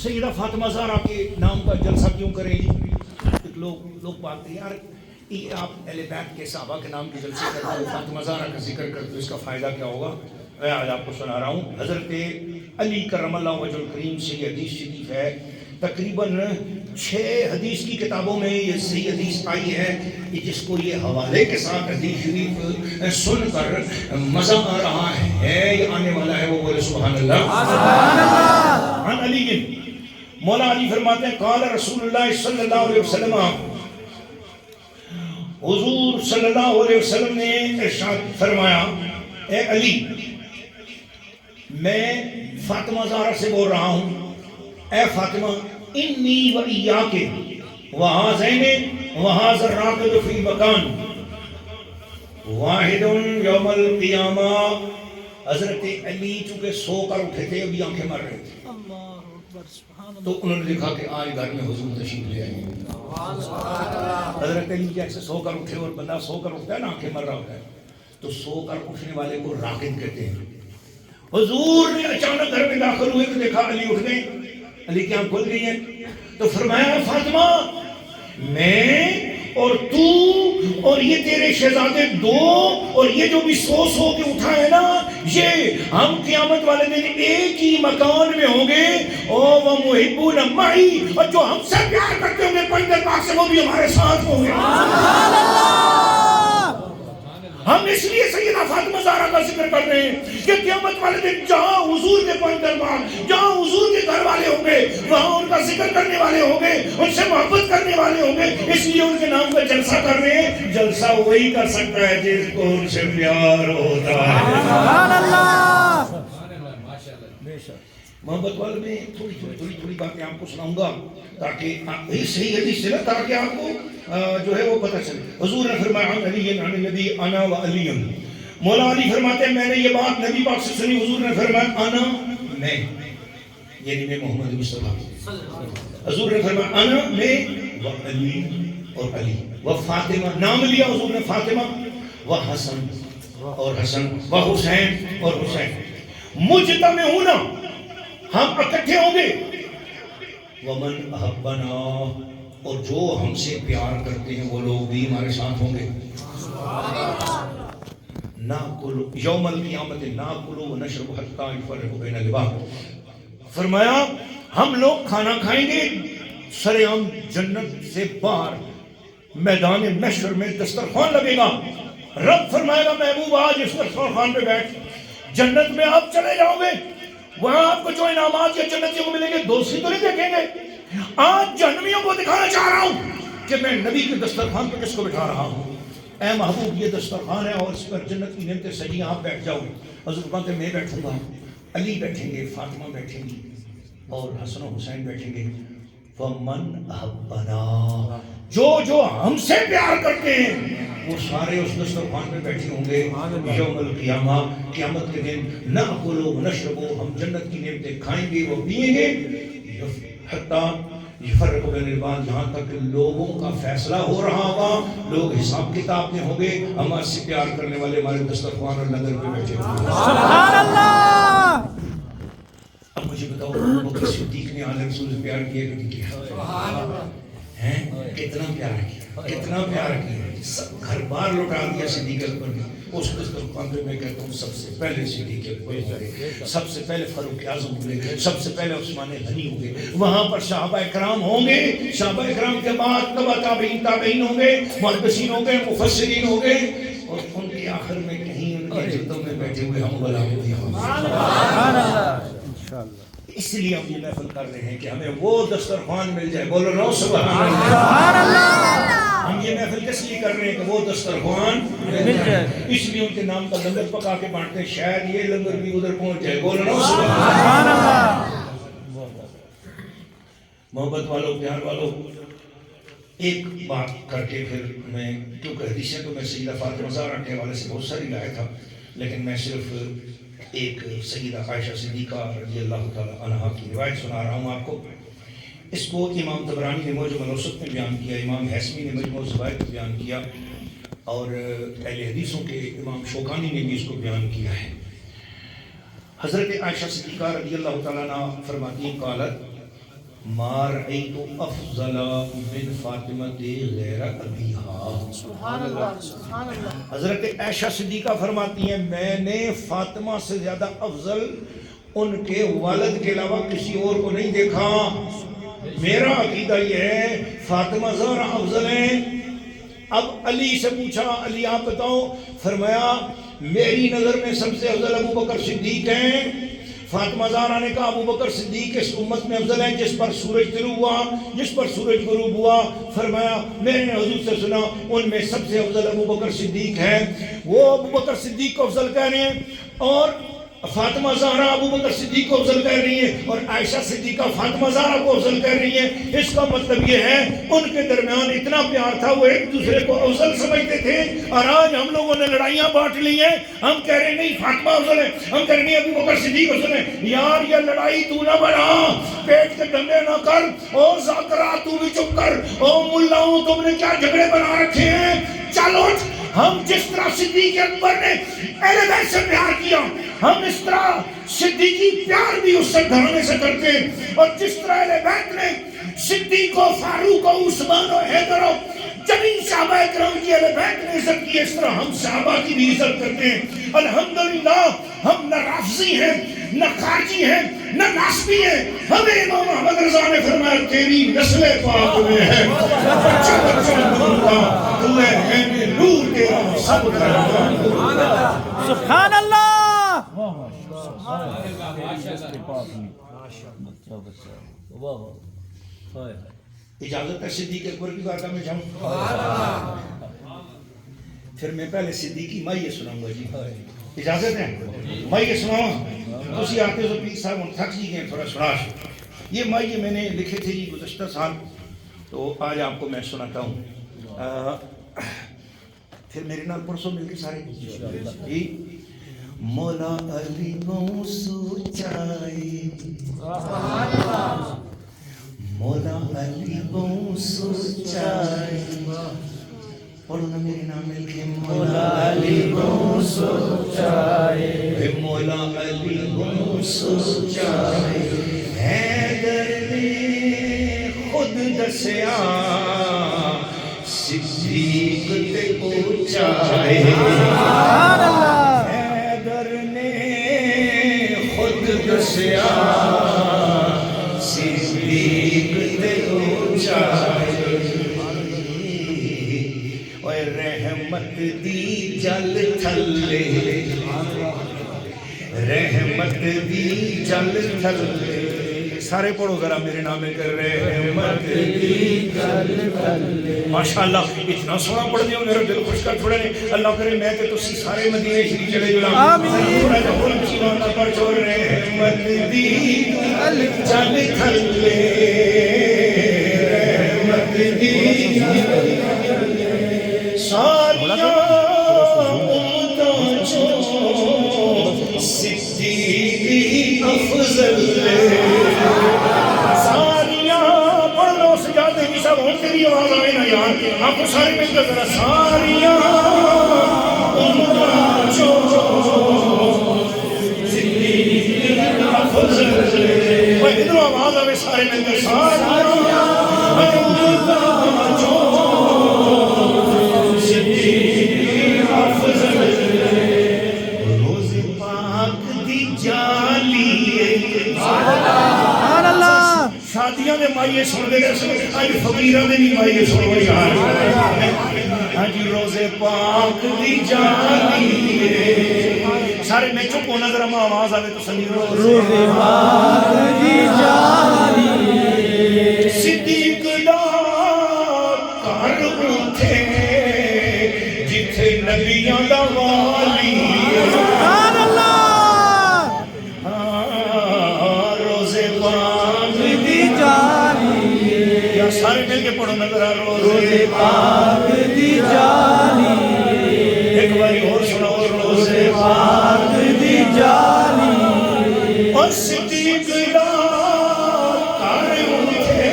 سیدہ فاطمہ زہرا کے نام کا جلسہ کیوں کریں گے؟ لوگ بات کریں یار یہ آپ اہل بیت کے صحابہ کے نام کے جلسے کرتے ہو فاطمہ زہرا کا ذکر کرتے ہو اس کا فائدہ کیا ہوگا؟ میں آج آپ کو سنا رہا ہوں. حضرت علی کرم اللہ وجہ الکریم سے یہ حدیث شریف ہے. تقریباً 6 حدیث کی کتابوں میں یہ صحیح حدیث آئی ہے کہ جس کو یہ حوالے کے ساتھ حدیث شریف سن کر مزہ آ رہا ہے یہ آنے والا ہے وہ بولے سبحان اللہ. عن علی مولا علی فرماتے ہیں قال رسول اللہ صلی اللہ علیہ وسلم، حضور صلی اللہ علیہ وسلم نے ارشاد فرمایا اے علی میں فاطمہ زہرا سے بول رہا ہوں اے فاطمہ انی و ایاک وہازین وہاذا الراقد فی مکان واحد یوم القیامہ. حضرت علی چونکہ سو کر اٹھے تھے ابھی آنکھیں مر رہے تھے تو انہوں نے دیکھا کہ آج گھر میں حضور تشریف لے آئے. حضرت علی جیسے سو کر اٹھے اور بندہ سو کر اٹھتا ہے نا آنکھیں مر رہا ہوتا ہے تو سو کر اٹھنے والے کو راقد کہتے ہیں. حضور نے اچانک گھر میں داخل ہوئے تو دیکھا علی اٹھ گئے. علی کی آنکھ کھل گئی ہے تو فرمایا فاطمہ میں اور تو اور یہ تیرے شہزادے دو اور یہ جو بھی سو کے اٹھا ہے نا یہ ہم قیامت والے دن ایک ہی مکان میں ہوں گے. او یحبون معی، اور جو ہم سے پیار کرتے ہوں گے پنجر پاک سے وہ بھی ہمارے ساتھ ہوں گے. سبحان اللہ. ہم اس لیے سیدہ فاطمہ زہرا کا ذکر کر رہے ہیں کہ قیامت والے دن جہاں حضور کے پنجر پاک، جہاں حضور کے گھر والے ہوں گے، وہاں ان کا ذکر کرنے والے ہوں گے، ان سے محبت کرنے والے ہوں گے. اس لیے ان کے نام کا جلسہ کر رہے ہیں. جلسہ وہی کر سکتا ہے جس کو ان سے پیار ہوتا ہے. سبحان اللہ. محبت والے میں تھوڑی باتیں آپ کو سناؤں گا تاکہ صحیح حدیث سے تاکہ آپ کو جو ہے وہ پتہ چلے. حضور نے فرمایا عن علی عن النبی انا و علی. مولا علی فرماتے ہیں میں نے یہ بات نبی پاک سے سنی. حضور نے فرمایا انا، میں، یعنی میں محمد مصطفیٰ. حضور نے فرمایا انا، میں، و علی، اور علی، و فاطمہ، نام لیا حضور نے فاطمہ، و حسن، اور حسن، و حسین، اور حسین. مجتمعون، ہم اکٹھے ہوں گے. ومن احبنا، اور جو ہم سے پیار کرتے ہیں وہ لوگ بھی ہمارے ساتھ ہوں گے. ناکل یوم القیامت ناکل و نشرب حتی یفرق بین العباد. فرمایا ہم لوگ کھانا کھائیں گے سر عام جنت سے باہر میدان محشر میں دسترخوان لگے گا. رب فرمائے گا محبوب آج اس دسترخوان پہ بیٹھ. جنت میں آپ چلے جاؤ گے، وہاں آپ کو جو انعامات یا جنتیوں کو ملیں گے دوسری تو نہیں دیکھیں گے. آج جہنمیوں کو دکھانا چاہ رہا ہوں کہ میں نبی کے دسترخوان پہ کس کو بٹھا رہا ہوں. اے محبوب یہ دسترخوان ہے اور اس پر جنت کی نعمتیں سجی، آپ بیٹھ جاؤ. حضرت کہتے ہیں میں بیٹھوں گا، علی بیٹھیں گے، فاطمہ بیٹھیں گی، اور حسن و حسین بیٹھیں گے. ومن احبنا، جو ہم سے پیار کرتے ہیں وہ سارے اس دسترخوان پہ بیٹھے ہوں گے. یوم القیامہ، قیامت کے دن، ناکل و نشرب، ہم جنت کی نعمتیں کھائیں گے وہ پیئیں گے. حتیٰ یفرق بین العباد، جہاں تک لوگوں کا فیصلہ ہو رہا ہوگا، لوگ حساب کتاب میں ہوں گے، ہمارے سے پیار کرنے والے ہمارے دسترخوان اور نظر پہ بیٹھے ہوں گے. سبحان اللہ. اب مجھے بتاؤ ابو بکر صدیق نے اعلی رسول سے پیار کیا کہ نہیں کیا؟ کتنا پیار کیا، کتنا پیار کیا. گھر بار لوٹا دیا صدیق اکبر نے. اس دسترخوان پہ میں کہتا ہوں سب سے پہلے صدیق اکبر ہوئے، سب سے پہلے فاروق اعظم ہوئے، سب سے پہلے عثمان غنی ہوئے. وہاں پر صحابہ کرام ہوں گے، صحابہ کرام کے بعد تبع تابعین ہوں گے، محدثین ہوں گے، مفسرین ہوں گے، اور ان کے آخر میں کہیں ان کے جلدوں میں بیٹھے ہوئے ہم غلام ہوں گے. سبحان اللہ. انشاءاللہ. اس لیے ہم یہ محفل کر رہے ہیں کہ ہمیں وہ دسترخوان مل جائے. بولو نا سبحان اللہ. سبحان اللہ. ہم یہ محفل کس لیے کر رہے ہیں کہ وہ دسترخوان مل جائے. اس لیے ان کے نام کا لنگر پکا کے بانٹتے ہیں، شاید یہ لنگر بھی ادھر پہنچ جائے. بولو نا سبحان اللہ. محبت والوں، پیار والوں، ایک بات کر کے پھر میں، کیونکہ حدیثیں تو میں سیدہ فاطمہ زہرا کے حوالے سے بہت ساری لائے تھا، لیکن میں صرف ایک سیدہ عائشہ صدیقہ رضی اللہ تعالی عنہا کی روایت سنا رہا ہوں آپ کو. اس کو امام طبرانی نے معجم الاوسط میں بیان کیا، امام حیثمی نے مجموع الزوائد میں بیان کیا، اور اہل حدیثوں کے امام شوکانی نے بھی اس کو بیان کیا ہے. حضرت عائشہ صدیقہ رضی اللہ تعالیٰ عنہ فرماتی ہیں قالت ما رأیت افضل من فاطمہ غیر ابیہا. سبحان اللہ. سبحان اللہ. حضرت عائشہ صدیقہ فرماتی ہیں میں نے فاطمہ سے زیادہ افضل ان کے والد کے علاوہ کسی اور کو نہیں دیکھا. میرا عقیدہ یہ ہے فاطمہ زہرا افضل ہیں. اب علی سے پوچھا علی آپ بتاؤ، فرمایا میری نظر میں سب سے افضل ابو بکر صدیق ہیں. فاطمہ زہرا نے کہا ابو بکر صدیق اس امت میں افضل ہیں جس پر سورج طلوع ہوا، جس پر سورج غروب ہوا. فرمایا میں نے حضور سے سنا ان میں سب سے افضل ابو بکر صدیق ہیں. وہ ابو بکر صدیق کو افضل کہہ رہے ہیں اور فاطمہ زہرا ابو بکر صدیق کو افضل کہہ رہی ہیں، اور عائشہ صدیقہ فاطمہ زہرا کو افضل کہہ رہی ہیں. اس کا مطلب یہ ہے ان کے درمیان اتنا پیار تھا، وہ ایک دوسرے کو افضل سمجھتے تھے. اور آج ہم لوگوں نے لڑائیاں بانٹ لی ہیں، ہم کہہ رہے ہیں نہیں فاطمہ افضل ہے، ہم کہہ رہے ہیں ابو بکر صدیق افضل ہے. یار یہ لڑائی تو نہ بڑھا، پیٹ کے ڈنڈے نہ کر. او ذاکرہ تو بھی چپ کر. او ملاؤں تم نے کیا جھگڑے بنا رکھے ہیں؟ چلو ہم جس طرح صدیق اکبر نے اہل بیت سے پیار کیا، ہم اس طرح صدیقی پیار بھی اس سے گھرانے سے کرتے ہیں. اور جس طرح اہل بیت نے صدیق و فاروق و عثمان و حیدر و جب ان صحابہ کرام کی اہل بیت نے عزت کی اس طرح ہم صحابہ کی بھی عزت کرتے ہیں الحمدللہ ہم نہ رافضی ہیں نہ خارجی ہیں نہ ناسبی ہیں ہمیں امام محمد رضا نے فرمایا تیری نسل پاک میں ہے بچہ بچہ بولتا تو ہے نور تیرا سب کرتا سبحان اللہ اجازت ہے صدیق اکبر کی بات میں جاؤں پھر میں پہلے صدیقی مائیے سناؤں گا جی اجازت ہے مائیے سناؤں اسی آتے ہو پیر صاحب ان تھک جی گئے تھوڑا سنا یہ مائیے میں نے لکھے تھے جی گزشتہ سال تو آج آپ کو میں سناتا ہوں پھر میرے نال پرسوں مل کے سارے جی مولا علی بونسو چاہے مولا علی بونسو چاہے پڑھو نا میرے نام مل کے مولا علی بونسو چاہے مولا علی بونسو چاہے حیدر نے خود دسیا صدیق تے پہنچائے حیدر نے خود دسیا صدیق تے پہنچائے اوے رحمت دی جل تھلے رحمت دی جل تھلے سارے پڑھو ذرا میرے نام کر رحمت دی جل تھلے ماشاءاللہ اتنا سونا پڑھ دیا میرا دل خوش کر چھوڑے نے اللہ کرے میں تے تسی سارے مدینے شریف چلے جاؤ آمین تھوڑا جا بول سبحان پر چھوڑ رحمت دی جل تھلے رحمت دی ساریاں صدیقی افضل ساریاں پڑھ لو سجادے کی سب ہوں تیری آواز آئے نا یار آپ کو سارے مل کر ذرا ساریاں صدیقی افضل ادھر آواز آئے سارے مل کر ساریاں شادیاں دے مائیے سن دے رہے آج فقیران دے بھی مائیے سن دے رہے آج روزے پاک دی جانی سارے میں چکو نظر ہم آواز آگے تو سنی روزے پاک دی جانی صدیق دا کار اٹھے جتھے نبیاں دا والی سبحان اللہ روزے پاک دی جانی یا سارے مل کے پڑھو نظر روزے پاک دی جانی ایک باری اور سناؤ روزے پاک دی جانی اور صدیق دا کار اٹھے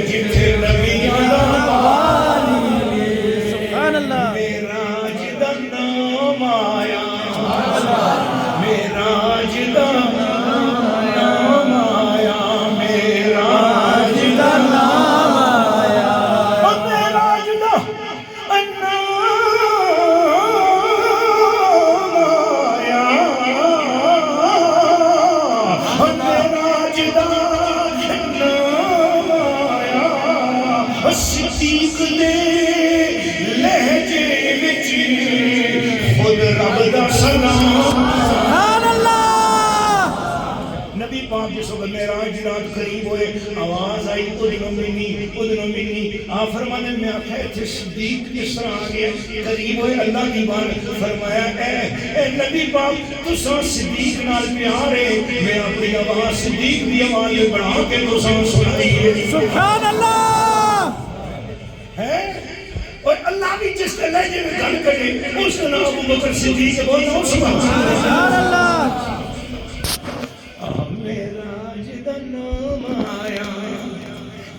جتھے نبیاں دا والی سبحان اللہ معراج دا نام آیا معراج دا نام آیا معراج دا نام آیا معراج دا نام آیا معراج دا نام آیا صدیق دے لہجے وچ خود رب دا سلام سبحان اللہ نبی پاک جس وقت معراج دی رات قریب ہوئے آواز آئی ادھنو منی آپ فرمانے میں آخیا تھے صدیق کس طرح آگیا قریب ہوئے اللہ کی بار فرمایا اے نبی پاک تساں صدیق نال پیارے میں اپنی آواز صدیق دی آواز بڑھا کے تساں سنائی ہے سبحان اللہ ہے اور اللہ بھی جس کے لہجے میں گل کرے اس کا نام ابو بکر صدیق ہے بولو سبحان اللہ معراج دا نام آیا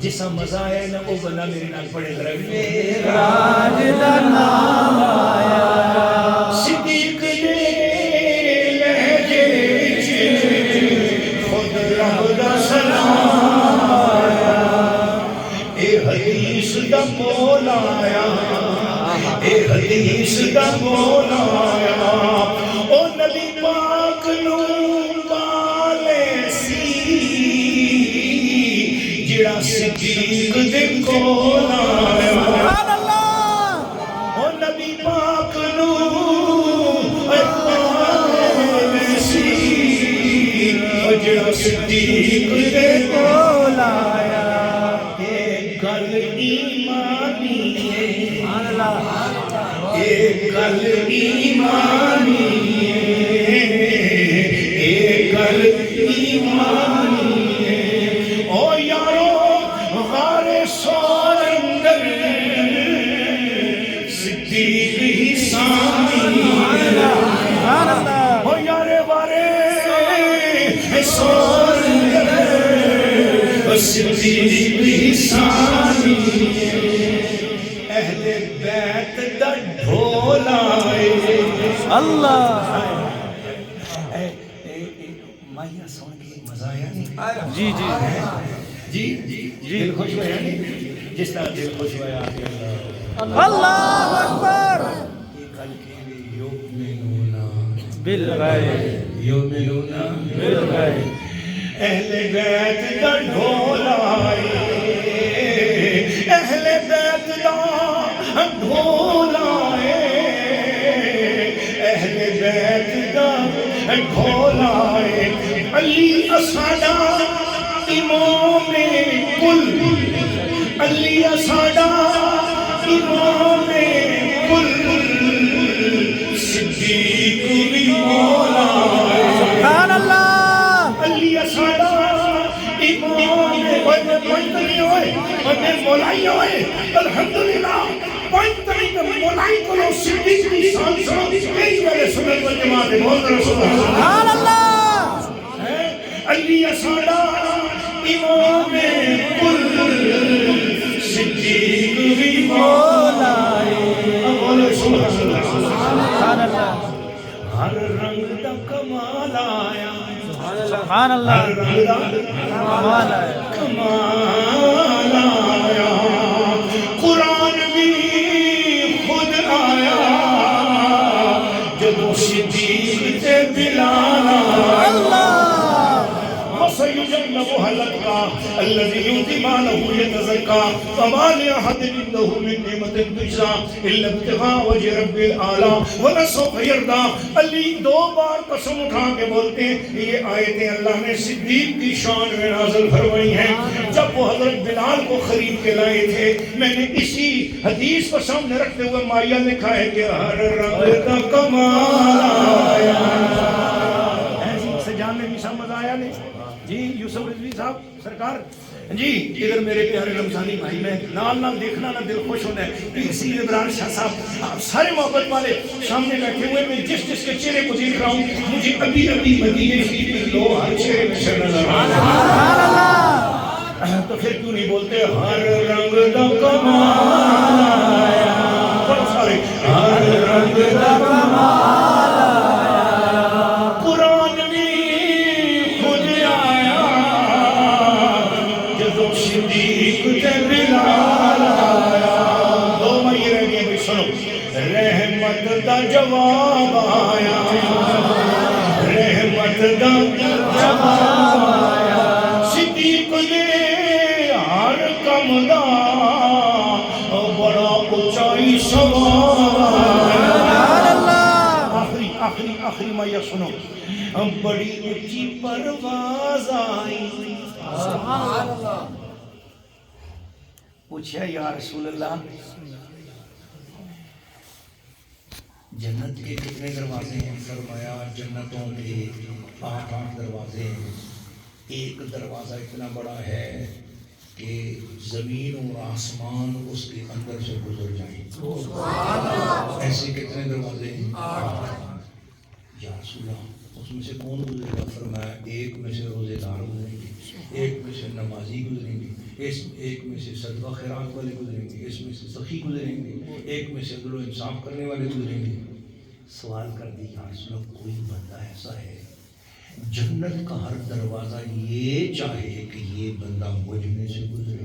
جسا مزہ آیا نا وہ بنا میرے نال پڑے ذرا معراج دا نام آیا صدیق دے لہجے وچ خود رب دا سلام آیا اے حدیث دا مولا آیا اے حدیث دا مولا آیا او نبی پاک نو پالے سی جڑا صدیق دے کول آیا سبحان اللہ او نبی پاک نو پالے سی جڑا صدیق دے کول آیا اے گل ایمانی ہے سبحان اللہ اے گل ایمانی ہے اے گل ایمانی ہے او یارو غار سور اندر صدیق ہی سامی سبحان اللہ او یارے بارے سور اندر صدیق ہی سامی اہل بیت دا ڈھولا اللہ مائیا سن کے مزہ آیا نہیں جی جی جی دل خوش ہوا نہیں جس طرح دل خوش ہوا اللہ اکبر کل کے یؤمنون بالغیب یؤمنون بالغیب اہل بیت دا ڈھولا اہل بیت دا ڈھولا اہل بیت دا ڈھولا علی اساڈا امام کل علی اساڈا امام کل صدیق بھی مولا سبحان اللہ علی اساڈا امام پوائنٹنی ہوئے اور مولائی ہوئے الحمدللہ پوائنٹنی مولائی کو صدیق کی شان سنو کئی میرے سنت والجماعت بہت رسول سبحان اللہ علی اساڈا امام کل صدیق بھی مولا بولو سبحان اللہ سبحان اللہ ہر رنگ دا کمال آیا سبحان اللہ ہر رنگ دا کمال ہے کمال آیا قرآن بھی خود آیا جب صدیق تے بلال آیا اللہ وسيجنبها الأتقى الذي يؤتي ماله يتزكى وما لأحد عنده من نعمة تجزى إلا ابتغاء وجه رب الأعلى ولسوف يرضى علی دو بار قسم اٹھا کے بولتے ہیں یہ آیتیں اللہ نے صدیق کی شان میں نازل فرمائی ہیں جب وہ حضرت بلال کو خرید کے لائے تھے میں نے اسی حدیث کو سامنے رکھتے ہوئے مائیا لکھا ہے کہ ہر رنگ کا کمال آیا ایسی سجان میں بھی سمجھ آیا نہیں جی یوسف رضوی صاحب سرکار جی ادھر میرے پیارے رمضانی بھائی میں نال نال دیکھنا نہ دل خوش ہونا ہے اسی عمران شاہ صاحب آپ سارے محبت والے سامنے بیٹھے ہوئے میں جس جس کے چہرے کو دیکھ رہا ہوں مجھے ابھی ابھی مدینے کی لو ہر چہرے میں سے نظر آ رہا ہے تو پھر کیوں نہیں بولتے ہر رنگ دا کمال آیا بہت سارے ہر رنگ دا کمال قرآن بھی خود آیا جدو صدیق تے بلال آیا دو مئی رہ گئے بھی سنو رحمت دا جواب آیا رحمت دا جواب آیا صدیق نے ہر کم دا بڑا اونچائی سواب آیا آخری مائیا سنو بڑی اونچی پرواز آئی پوچھا یا رسول اللہ جنت کے کتنے دروازے ہیں فرمایا جنتوں کے 8 دروازے ہیں ایک دروازہ اتنا بڑا ہے کہ زمین اور آسمان اس کے اندر سے گزر جائیں ایسے کتنے دروازے ہیں یا رسول اللہ اس میں سے کون گزرے گا فرمایا ایک میں سے روزے دار گزریں گے ایک میں سے نمازی گزریں گے ایک میں سے صدقہ خیرات والے گزریں گے اس میں سے سخی گزریں گے ایک میں سے عدل و انصاف کرنے والے گزریں گے سوال کر دی یا رسول اللہ کوئی بندہ ایسا ہے جنت کا ہر دروازہ یہ چاہے کہ یہ بندہ مجھ میں سے گزرے.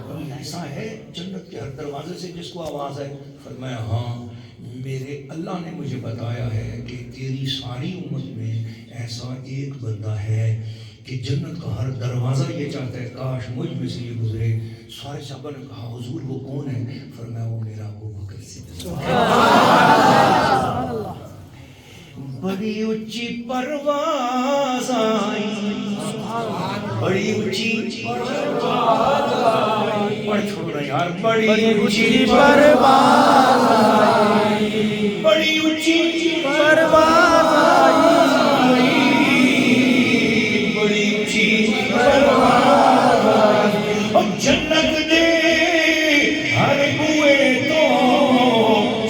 کوئی ایسا ہے جنت کے ہر دروازے سے جس کو آواز ہے؟ فرمایا ہاں، میرے اللہ نے مجھے بتایا ہے کہ تیری ساری امت میں ایسا ایک بندہ ہے کہ جنت کا ہر دروازہ یہ چاہتا ہے کاش مجھ میں سے یہ گزرے. سارے صحابہ نے کہا حضور وہ کون ہے؟ فرمایا وہ میرا ابو بکر صدیق. بڑی اونچی پرواز آئی، بڑی اونچی پرواز آئی، پڑھ چھوڑ رہا یار. بڑی اونچی پرواز آئی، بڑی اونچی پرواز آئی، بڑی اونچی پرواز آئی. اور جنت دے ہر بوئے تو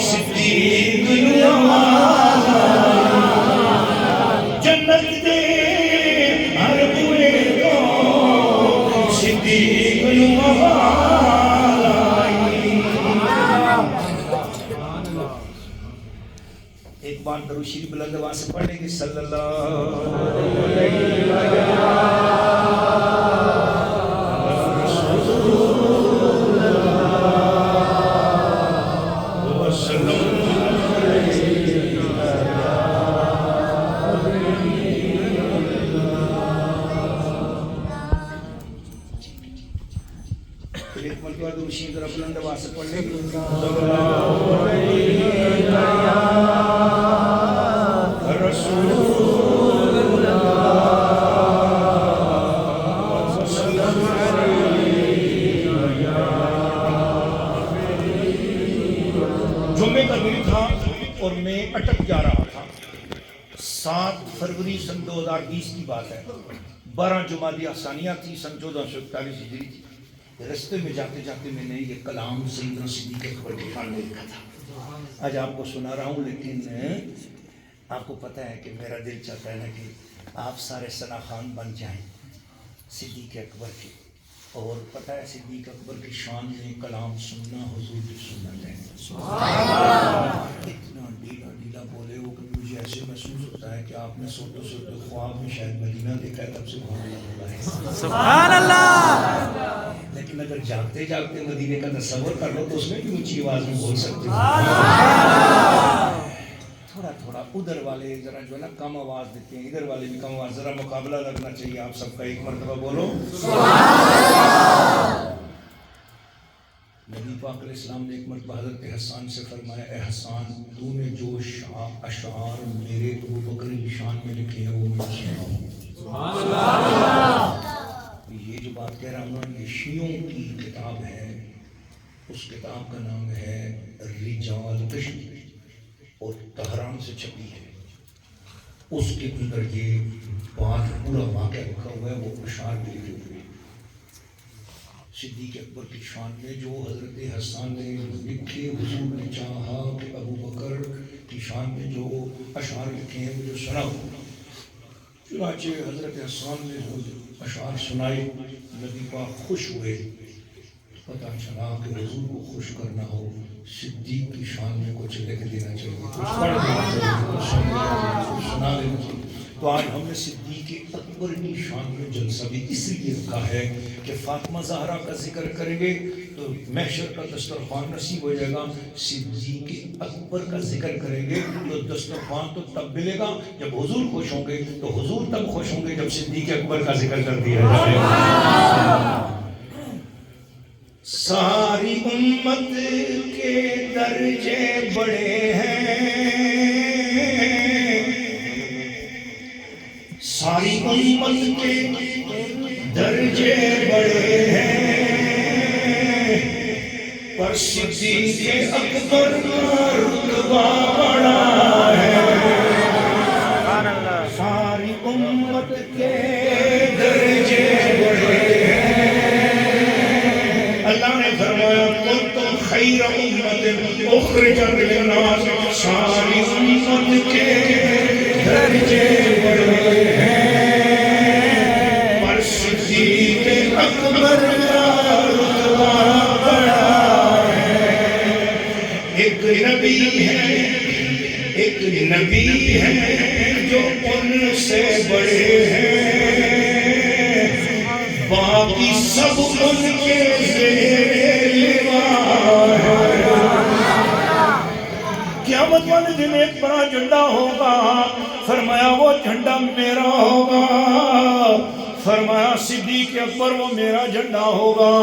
صدیق نو آواز آئی. جنت دے ہر بوئے تو صدیق نو آواز آئی. ایک بار درود شریف بلند آواز سے پڑھیں گے صلی اللہ بلند آواز سے پڑھنے کی جمعے کا دن تھا اور میں اٹک جا رہا تھا. 7 فروری سن 2020 کی بات ہے. 12 جمادی ثانیہ تھی، سن 1441 ہجری تھی. رستے میں جاتے جاتے میں نے یہ کلام سیدنا صدیق اکبر کے خان میں لکھا تھا. آج آپ کو سنا رہا ہوں، لیکن آپ کو پتہ ہے کہ میرا دل چاہتا ہے نا کہ آپ سارے ثنا خان بن جائیں صدیق اکبر کے. اور پتہ ہے صدیق اکبر کی شان میں کلام سننا حضور کی سنت ہے. اتنا ڈھیلا ڈھیلا بولے ہو کہ مجھے ایسے محسوس ہوتا ہے کہ آپ نے سوتے سوتے خواب میں شاید مدینہ دیکھا ہے، تب سے بہت ہے. سبحان اللہ. لیکن اگر جاگتے جاگتے مدینے کا تصور کر لو تو اس میں بھی اونچی آواز میں بول سکتے ہو. تھوڑا تھوڑا ادھر والے ذرا جو ہے نا کم آواز دیتے ہیں، ادھر والے بھی کم آواز، ذرا مقابلہ لگنا چاہیے آپ سب کا. ایک مرتبہ بولو. نبی پاک علیہ السلام نے ایک مرتبہ حضرت حسان سے فرمایا اے حسان، تو نے جو اشعار میرے ابو بکر کی شان میں لکھے ہیں وہ مجھے سناؤ. یہ جو بات کہہ رہا ہوں یہ شیعوں کی کتاب ہے. اس کتاب کا نام ہے رجال کشی اور تہران سے چھپی ہے. اس کے اندر یہ بات پورا واقعہ لکھا ہوا ہے، وہ اشعار بھی لکھے ہوئے ہیں صدیق اکبر کی شان میں جو حضرت حسان نے لکھے. حضور نے چاہا کہ ابو بکر کی شان میں جو اشعار لکھے ہیں مجھے سناؤ. چنانچہ حضرت حسان نے اشعار سنائے. نبی پاک خوش ہوئے. پتہ چلا کہ حضور کو خوش کرنا ہو صدیق کی شان میں کچھ لکھ دینا چاہیے، کچھ پڑھ دینا چاہیے، کچھ سنا دینا چاہیے. تو آج ہم نے صدیق اکبر کی شان میں جلسہ بھی اس لیے رکھا ہے کہ فاطمہ زہرا کا ذکر کریں گے تو محشر کا دسترخوان نصیب ہو جائے گا. صدیق اکبر کا ذکر کریں گے تو دسترخوان تو تب ملے گا جب حضور خوش ہوں گے. تو حضور تب خوش ہوں گے جب صدیق اکبر کا ذکر کر دیا جائے گا. ساری امت کے درجے بڑے ہیں، ساری امت کے درجے بڑے ہیں، پر صدیق اکبر کا رتبہ بڑا ہے. ساری امت کے درجے بڑے ہیں. اللہ نے فرمایا کنتم خیر امت اخرجت للناس. ساری امت کے درجے بڑے ہیں، پر صدیق اکبر کا رتبہ بڑا ہے. ایک نبی ہے جو ان باقی سب ان کے زیر لواء ہے۔ قیامت والے دن ایک بڑا جھنڈا ہوگا، فرمایا وہ جھنڈا میرا ہوگا، فرمایا صدیق اکبر وہ میرا جھنڈا ہوگا،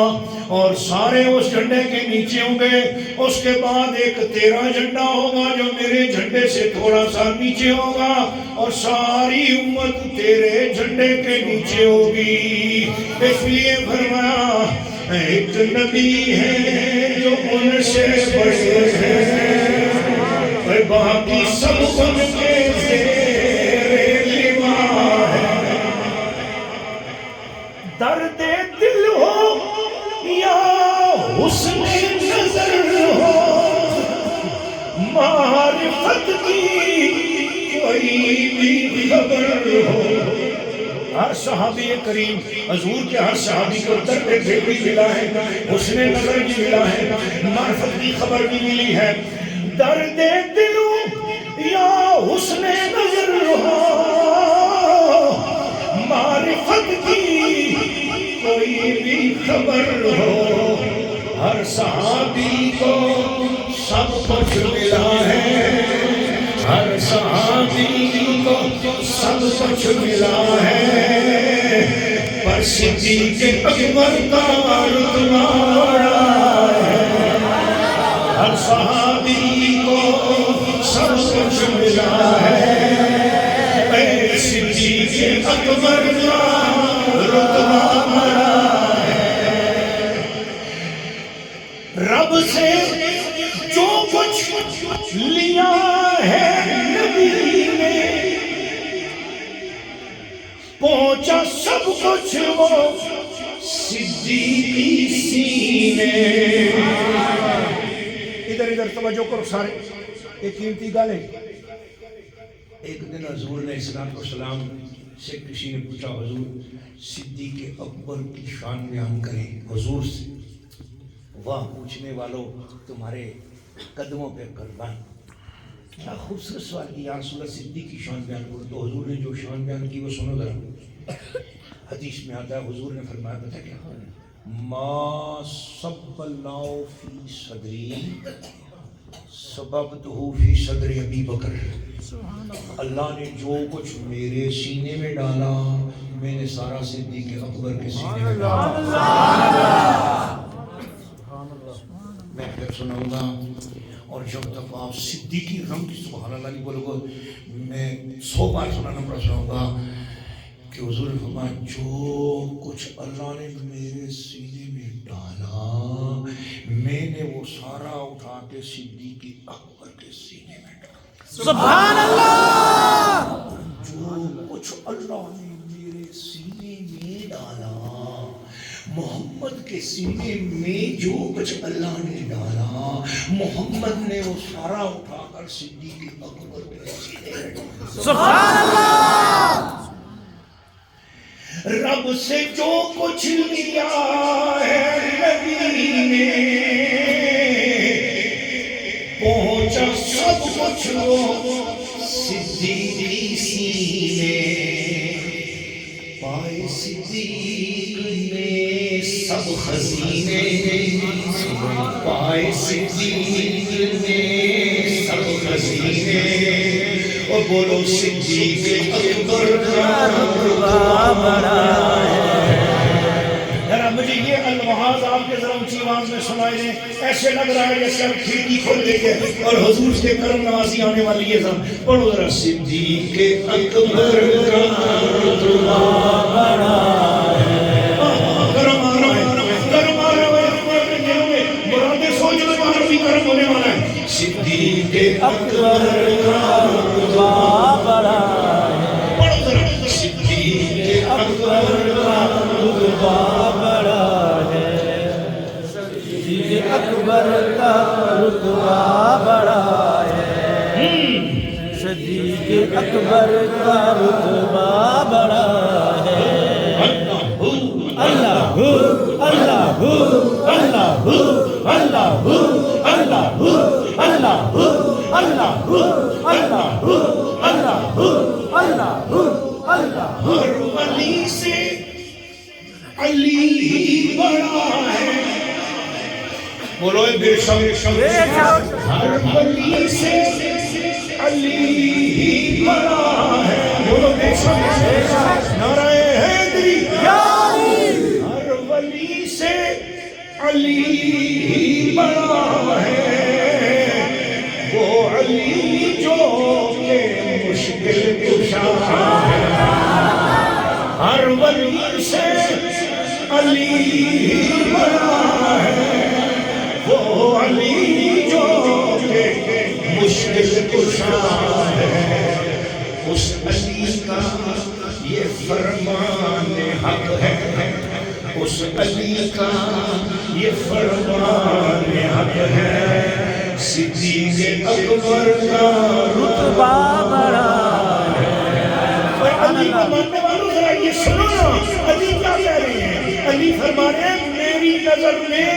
اور سارے اس جھنڈے کے نیچے ہوں گے۔ اس کے بعد ایک تیرا جھنڈا ہوگا جو میرے جھنڈے سے تھوڑا سا نیچے ہوگا، اور ساری امت تیرے جھنڈے کے نیچے ہوگی۔ اس لیے فرمایا ایک نبی ہے جو ان سے بڑے ہیں، باقی سب ان کے زیر لواء ہے۔ درد دل ہو یا حسن نظر ہو، معرفت کی کوئی بھی خبر ہو۔ ہر صحابی کریم حضور کے ہر صحابی کو درد دل بھی ملا ہے، حسن نظر بھی ملا ہے، معرفت کی خبر بھی ملی ہے۔ درد دل یا حسن نظر ہو، معرفت کی کوئی بھی خبر ہو، ہر صحابی کو سب کچھ ملا ہے، ہر صحابی کو سب کچھ ملا ہے، پر صدیق اکبر کا رتبہ بڑا ہے۔ ہر صحابی کو سب کچھ ملا ہے، اے صدیق اکبر کا رتبہ بڑا ہے۔ رب سے جو کچھ لیا ہے نبی نے، پہنچا سب کچھ وہ صدیقی سینے۔ ادھر توجہ کرو سارے، ایک قیمتی گل ہے۔ ایک دن حضور علیہ السلام سے کسی نے پوچھا حضور صدیق اکبر کی شان بیان کریں حضور سے۔ واہ پوچھنے والوں تمہارے قدموں پہ قربان، کیا خوبصورت سوال کی یا رسول اللہ صدیق کی شان بیان کرو۔ تو حضور نے جو شان بیان کی وہ سنو ذرا۔ حدیث میں آتا ہے حضور نے فرمایا پتہ کیا، ما صب اللہ فی صدری سببتہ فی صدر ابی بکر۔ اللہ نے جو کچھ میرے سینے میں ڈالا میں نے سارا صدیق اکبر کے سینے میں ڈالا۔ میں پھر سناؤں گا، اور جب تک آپ صدیقی رم کی سبحان اللہ نہیں بولو گے میں 100 بار سنانا پڑا سناؤں گا کہ حضور نے فرمایا جو کچھ اللہ نے میرے سینے میں ڈالا میں نے وہ سارا اٹھا کے صدیق اکبر کے سینے میں ڈالا۔ سبحان اللہ۔ جو کچھ اللہ نے میرے سینے میں ڈالا، محمد کے سینے میں جو کچھ اللہ نے ڈالا محمد نے وہ سارا اٹھا کر صدیق اکبر کے سینے میں ڈالا۔ سبحان اللہ۔ رب سے جو کچھ لیا ہے نبی نے، پہنچا سب کچھ وہ صدیقی سینے، پائے صدیق نے سب خزینے، پائے صدیق نے سب خزینے، اور بولو صدیق اکبر کا رتبہ بڑا ہے۔ ذرا مجھے یہ الفاظ آپ کے ذرا اونچی آواز میں سنائے دیں، ایسے لگ رہا ہے جیسے ہم کھڑکی کھول دیں گے اور حضور کے کرم نوازی آنے والی ہے۔ ذرا پڑھو ذرا صدیق اکبر کا رتبہ بڑا ہے۔ کرم آ رہا ہے، کرم آ رہا ہے، مرادیں سوچ لو باہر بھی کرم ہونے والا ہے۔ صدیق اکبر کا رتبہ بڑا ہے۔ پڑھو ذرا صدیق اکبر کا رتبہ بڑا ہے، صدیق اکبر کا رتبہ بڑا ہے، صدیق اکبر کا رتبہ بڑا ہے۔ اللہ اللہ اللہ اللہ اللہ اللہ اللہ اللہ اللہ۔ ہر ولی سے علی بڑا ہے. بولو بے شک ہر ولی سے علی بڑا ہے. بولو بے شک نعرہ حیدری. ہر ولی سے علی بڑا ہے. وہ علی جو کہ مشکل کشا ہے. ہر ولی سے علی بڑا ہے. وہ علی جو کہ مشکل کشا ہے. اس علی کا یہ فرمان حق ہے. اس علی کا یہ فرمان حق ہے. صدیق اکبر کا رتبہ بڑا ہے. علی کو ماننے والوں ذرا یہ سنو نا علی کیا کہہ رہے ہیں. علی فرما رہے ہیں میری نظر میں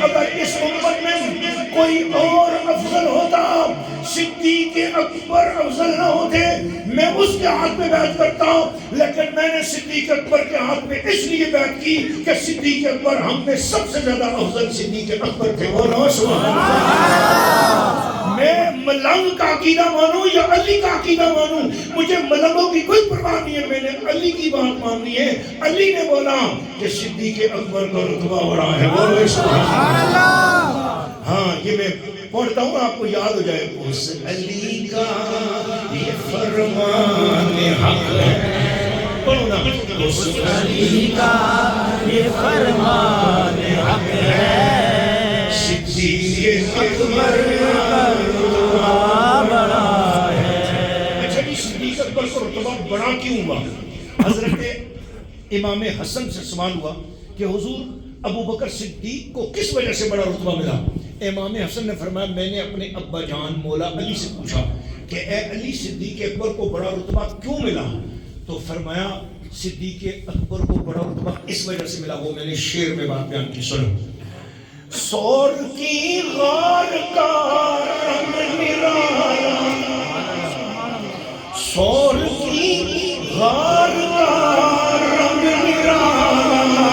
اگر اس امت میں کوئی اور افضل ہوتا صدیق اکبر افضل نہ ہوتے میں اس کے ہاتھ میں بیعت کرتا ہوں. لیکن میں نے صدیق اکبر کے ہاتھ میں اس لیے بیعت کی کہ صدیق اکبر ہم میں سب سے زیادہ افضل صدیق اکبر تھے. وہ نو سبحان اللہ. میں ملنگ کا عقیدہ مانوں یا علی کا عقیدہ مانوں مجھے ملنگوں کی کوئی پرواہ نہیں ہے. میں نے علی کی بات ماننی ہے. علی نے بولا کہ صدیق اکبر کا رتبہ بڑا ہے. بولو سبحان اللہ. ہاں یہ میں پڑھتا ہوں آپ کو یاد ہو جائے. اس علی کا یہ فرمان حق ہے. پڑھو نا. اس علی کا یہ فرمان حق ہے. صدیق اکبر کا رتبہ بڑا ہے. اچھا جی صدیق اکبر کو رتبہ بڑا کیوں ہوا؟ حضرت امام حسن سے سوال ہوا کہ حضور ابو بکر صدیق کو کس وجہ سے بڑا رتبہ ملا؟ امام حسن نے فرمایا میں نے اپنے ابا جان مولا علی سے پوچھا کہ اے علی صدیق اکبر کو بڑا رتبہ کیوں ملا؟ تو فرمایا صدیق اکبر کو بڑا رتبہ اس وجہ سے ملا. وہ میں نے شعر میں بات بیان کی. سنو. سور کی غار کا رنگ نرالا. سور کی غار کا رنگ نرالا.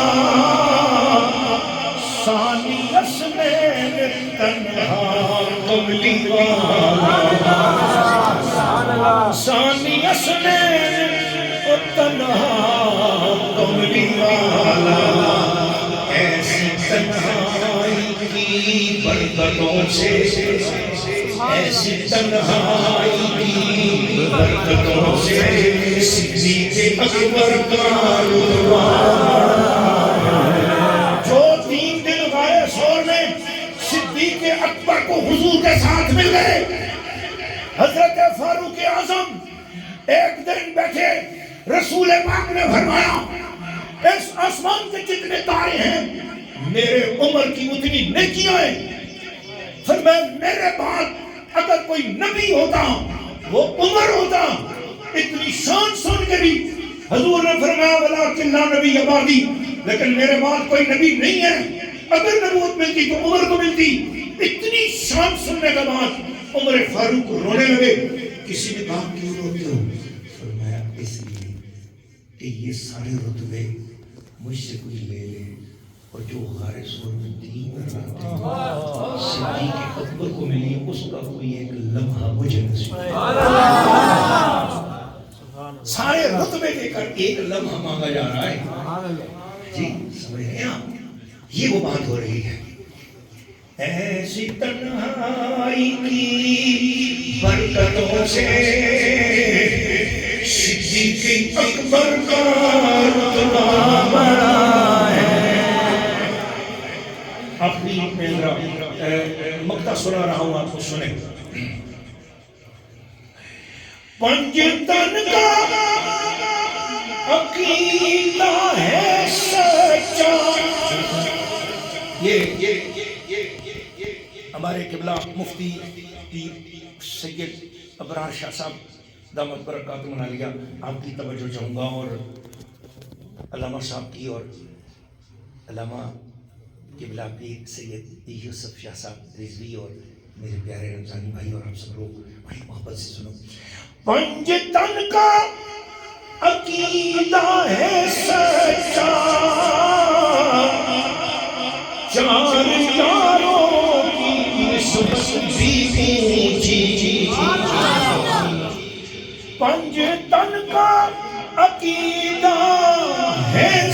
ثانی اسنین تنہا کملی والا. ثانی اسنین تنہا کملی والا. ایسی تنہائی کی برکتوں سے ایسی تنہائی کی برکتوں سے صدیق اکبر کا رتبہ. جو 3 دن غائب سور میں صدیق اکبر کو حضور کے ساتھ مل گئے. حضرت فاروق اعظم ایک دن بیٹھے رسول پاک نے فرمایا اس آسمان کے جتنے تارے ہیں میرے عمر کی اتنی نیکیاں ہیں. فرمایا میرے بعد اگر کوئی نبی ہوتا وہ عمر ہوتا. اتنی شان سن کے بھی حضور نے فرمایا ولکن لا نبی بعدی. لیکن میرے بعد کوئی نبی نہیں ہے. اگر نبوت ملتی تو عمر کو ملتی. اتنی شان سننے کے بعد عمر فاروق رونے لگے. کسی نے کہا کیوں روتے ہو؟ فرمایا اس لیے کہ یہ سارے رتبے مجھ سے کوئی لے لے اور جو غار سور میں دین پر رہتے صدیق اکبر کو ملی اس کا کوئی ایک لمحہ مجھے نصیب. سارے رتبے دے کر ایک لمحہ مانگا جا رہا ہے. جی سمجھ رہے ہیں آپ؟ یہ وہ بات ہو رہی ہے. ایسی تنہائی کی برکتوں سے صدیق اکبر کا رتبہ بڑا ہے. اپنی مقطع سنا رہا ہوں آپ کو سنیں. پنجتن کا عقیدہ ہے سچا. یہ ہمارے قبلہ مفتی سید ابرار شاہ صاحب دامت برکاتہ عالیہ آپ کی توجہ چاہوں گا اور علامہ صاحب کی اور علامہ قبلہ پیر سید یوسف شاہ صاحب رضوی اور میرے پیارے رمضانی بھائی اور آپ سب لوگ بڑی محبت سے سنو. پنجتن کا عقیدہ ہے سچا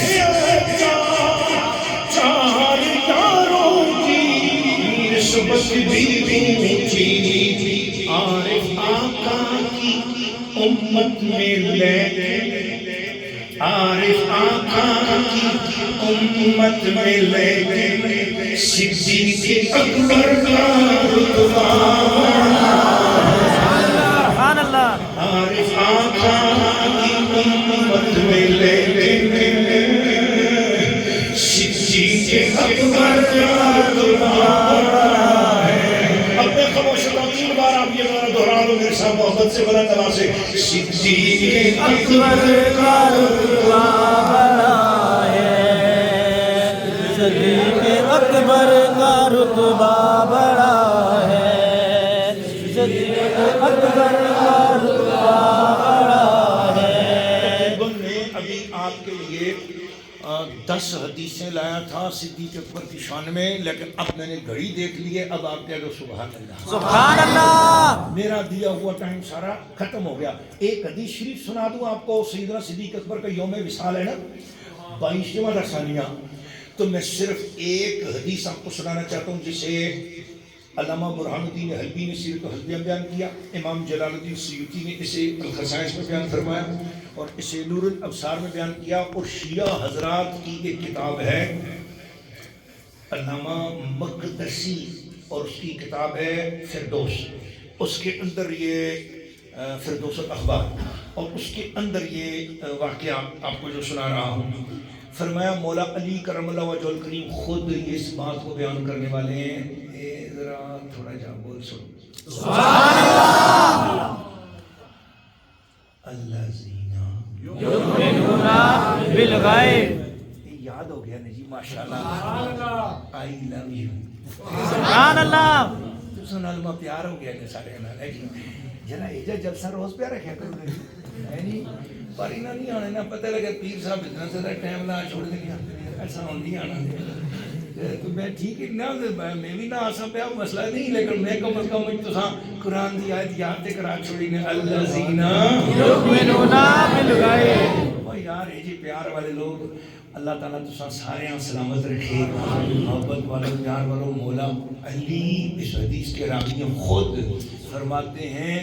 سچا چار یاروں کی نسبت بھی میٹھی عارف آقا کی امت میں لے عارف آقا کی امت میں لے صدیق اکبر کا رتبہ سبحان اللہ عارف آقا کی امت میں لے صدیق اکبر کا رتبہ اپنے خاموشیوں 3 بار آپ یہ ذرا دہرا لو میرے ساتھ محبت سے بلند آواز سے صدیق اکبر کا رتبہ بڑا ہے صدیق اکبر کا رتبہ بڑا ہے صدیق اکبر کا رتبہ بڑا ہے میں ابھی آپ کے لیے 10 حدیثیں لایا تھا صدیق اکبر کی شان میں، لیکن اب میں نے گھڑی دیکھ لی ہے، اب آپ کہہ دو سبحان اللہ سبحان اللہ میرا دیا ہوا ٹائم سارا ختم ہو گیا۔ ایک حدیث شریف سنا دوں آپ کو، سیدنا صدیق اکبر کا یوم وصال ہے نا 22واں درسانیہ، تو میں صرف ایک حدیث آپ کو سنانا چاہتا ہوں جسے علامہ برہان الدین حلبی نے سیرت الحلبیہ بیان کیا، امام جلال الدین سیوطی نے اسے الخصائص میں بیان فرمایا اور اسے نور الابصار میں بیان کیا، اور شیعہ حضرات کی ایک کتاب ہے علامہ مقدسی اور اس کی کتاب ہے فردوس، اس کے اندر یہ فردوس الاخبار اور اس کے اندر یہ واقعہ آپ کو جو سنا رہا ہوں، فرمایا مولا علی کرم اللہ وجہ الکریم خود اس بات کو بیان کرنے والے ہیں، ذرا تھوڑا جا بول سنو سبحان اللہ الذین یؤمنون بالغیب یاد ہو گیا نا جی ماشاءاللہ آئی لو یو سبحان اللہ سنالما پیار ہو گیا جیسا رہنا لیکن جنا ایجا جلسہ روز پیار رکھا کرو ہے نہیں پر انہاں نہیں آنے نہ پتہ لگا پیر صاحب اتنا زیادہ ٹائم لا چھوڑ دیں ایسا ہوں نہیں آنا تو میں ٹھیک ہے نہ میں بھی نہ آسا پہ مسئلہ نہیں لیکن میں کم از کم مجھ تو ساں قرآن دی آیت یاد کرا چھوڑی نے الذین یؤمنون بالغیب یار یہ جی پیار والے لوگ اللہ تعالیٰ تو سارے ہیں سلامت رکھے، محبت والوں پیار والوں۔ مولا علی اس حدیث کے راوی خود فرماتے ہیں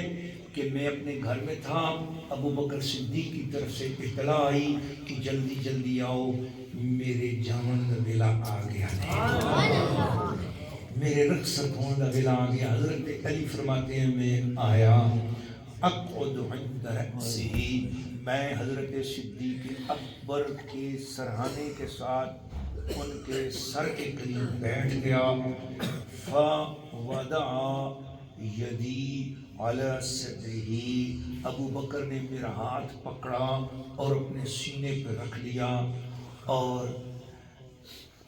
کہ میں اپنے گھر میں تھا، ابو بکر صدیق کی طرف سے اطلاع آئی کہ جلدی جلدی آؤ میرے جامن دا ویلا آ گیا ہے، میرے رخصت ہونے دا ویلا آ گیا۔ حضرت علی فرماتے ہیں میں آیا، اقعد عند رأسہ، میں حضرت صدیق اکبر کے سرہانے کے ساتھ ان کے سر کے قریب بیٹھ گیا، فوضع یدی علی صدرہ، ابو بکر نے میرا ہاتھ پکڑا اور اپنے سینے پہ رکھ لیا اور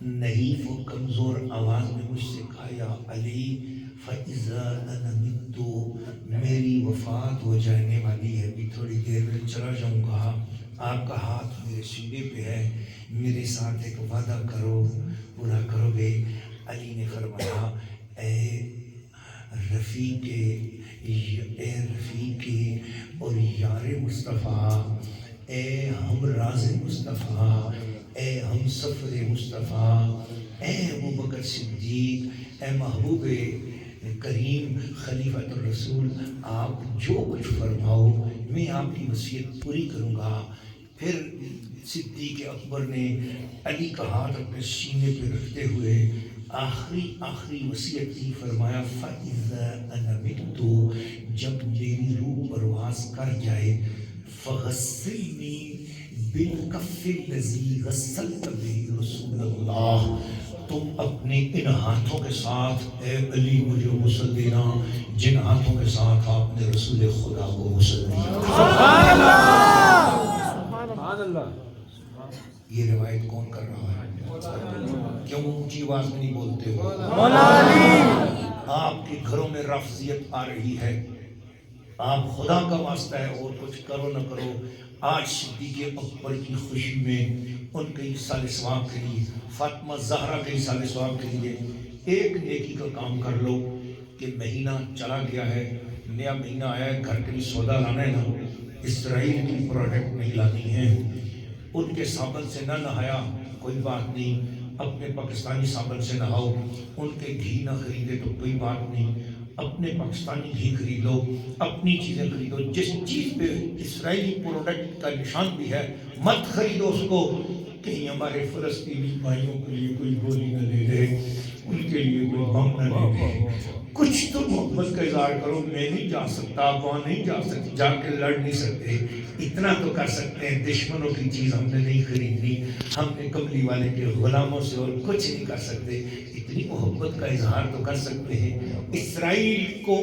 نحیف و کمزور آواز میں مجھ سے کہا یا علی فَإِذَا أَنَا مِتُّ، میری وفات ہو جانے والی ہے، بھی تھوڑی دیر میں چلا جاؤں گا، آپ کا ہاتھ میرے سینے پہ ہے، میرے ساتھ ایک وعدہ کرو، پورا کرو گے؟ علی نے فرمایا اے رفیق اور یار مصطفیٰ، اے ہمراز مصطفیٰ، اے ہم سفر مصطفیٰ، اے ابو بکر صدیق، اے محبوب کریم خلیفۃ الرسول، آپ جو کچھ فرماؤ میں آپ کی وصیت پوری کروں گا۔ پھر صدیق اکبر نے علی کا ہاتھ اپنے سینے پہ رکھتے ہوئے آخری وصیت کی، فرمایا فَإِذَا أَنَا مِتُّ، جب میری روح پرواز کر جائے، فَغَسِّلْنِي بِالْكَفِّ الَّذِي غَسَّلْتَ بِهِ رسول اللہ، تم اپنے ان ہاتھوں کے ساتھ اے علی مجھے غسل دینا جن ہاتھوں کے ساتھ آپ نے رسول خدا کو غسل دیا۔ سبحان اللہ سبحان اللہ۔ یہ روایت کون کر رہا ہے؟ کیوں اونچی آواز میں نہیں بولتے ہو؟ مولا علی۔ آپ کے گھروں میں رفضیت آ رہی ہے، آپ خدا کا واسطہ ہے اور کچھ کرو نہ کرو، آج صدیق اکبر کی خوشی میں ان کے سال ثواب کے لیے، فاطمہ زہرا کے سال ثواب کے لیے ایک نیکی کا کام کر لو کہ مہینہ چلا گیا ہے، نیا مہینہ آیا ہے، گھر کے لیے سودا لانا ہے نا، اسرائیل کی پروڈکٹ نہیں لانی ہے، ان کے صابن سے نہ نہایا کوئی بات نہیں، اپنے پاکستانی صابن سے نہاؤ، ان کے گھی نہ خریدے تو کوئی بات نہیں، اپنے پاکستانی گھی خریدو، اپنی چیزیں خریدو، جس چیز پہ اسرائیلی پروڈکٹ کا نشان بھی ہے مت خریدو اس کو، کہیں ہمارے فلسطینی بھائیوں کے لیے کوئی گولی نہ لے لے، ان کے لیے کوئی بم نہ لے لے، کچھ تو محبت کا اظہار کرو۔ میں نہیں جا سکتا، آپ وہاں نہیں جا سکتے، جا کے لڑ نہیں سکتے، اتنا تو کر سکتے ہیں دشمنوں کی چیز ہم نے نہیں خریدنی، ہم نے کملی والے کے غلاموں سے اور کچھ نہیں کر سکتے، اتنی محبت کا اظہار تو کر سکتے ہیں۔ اسرائیل کو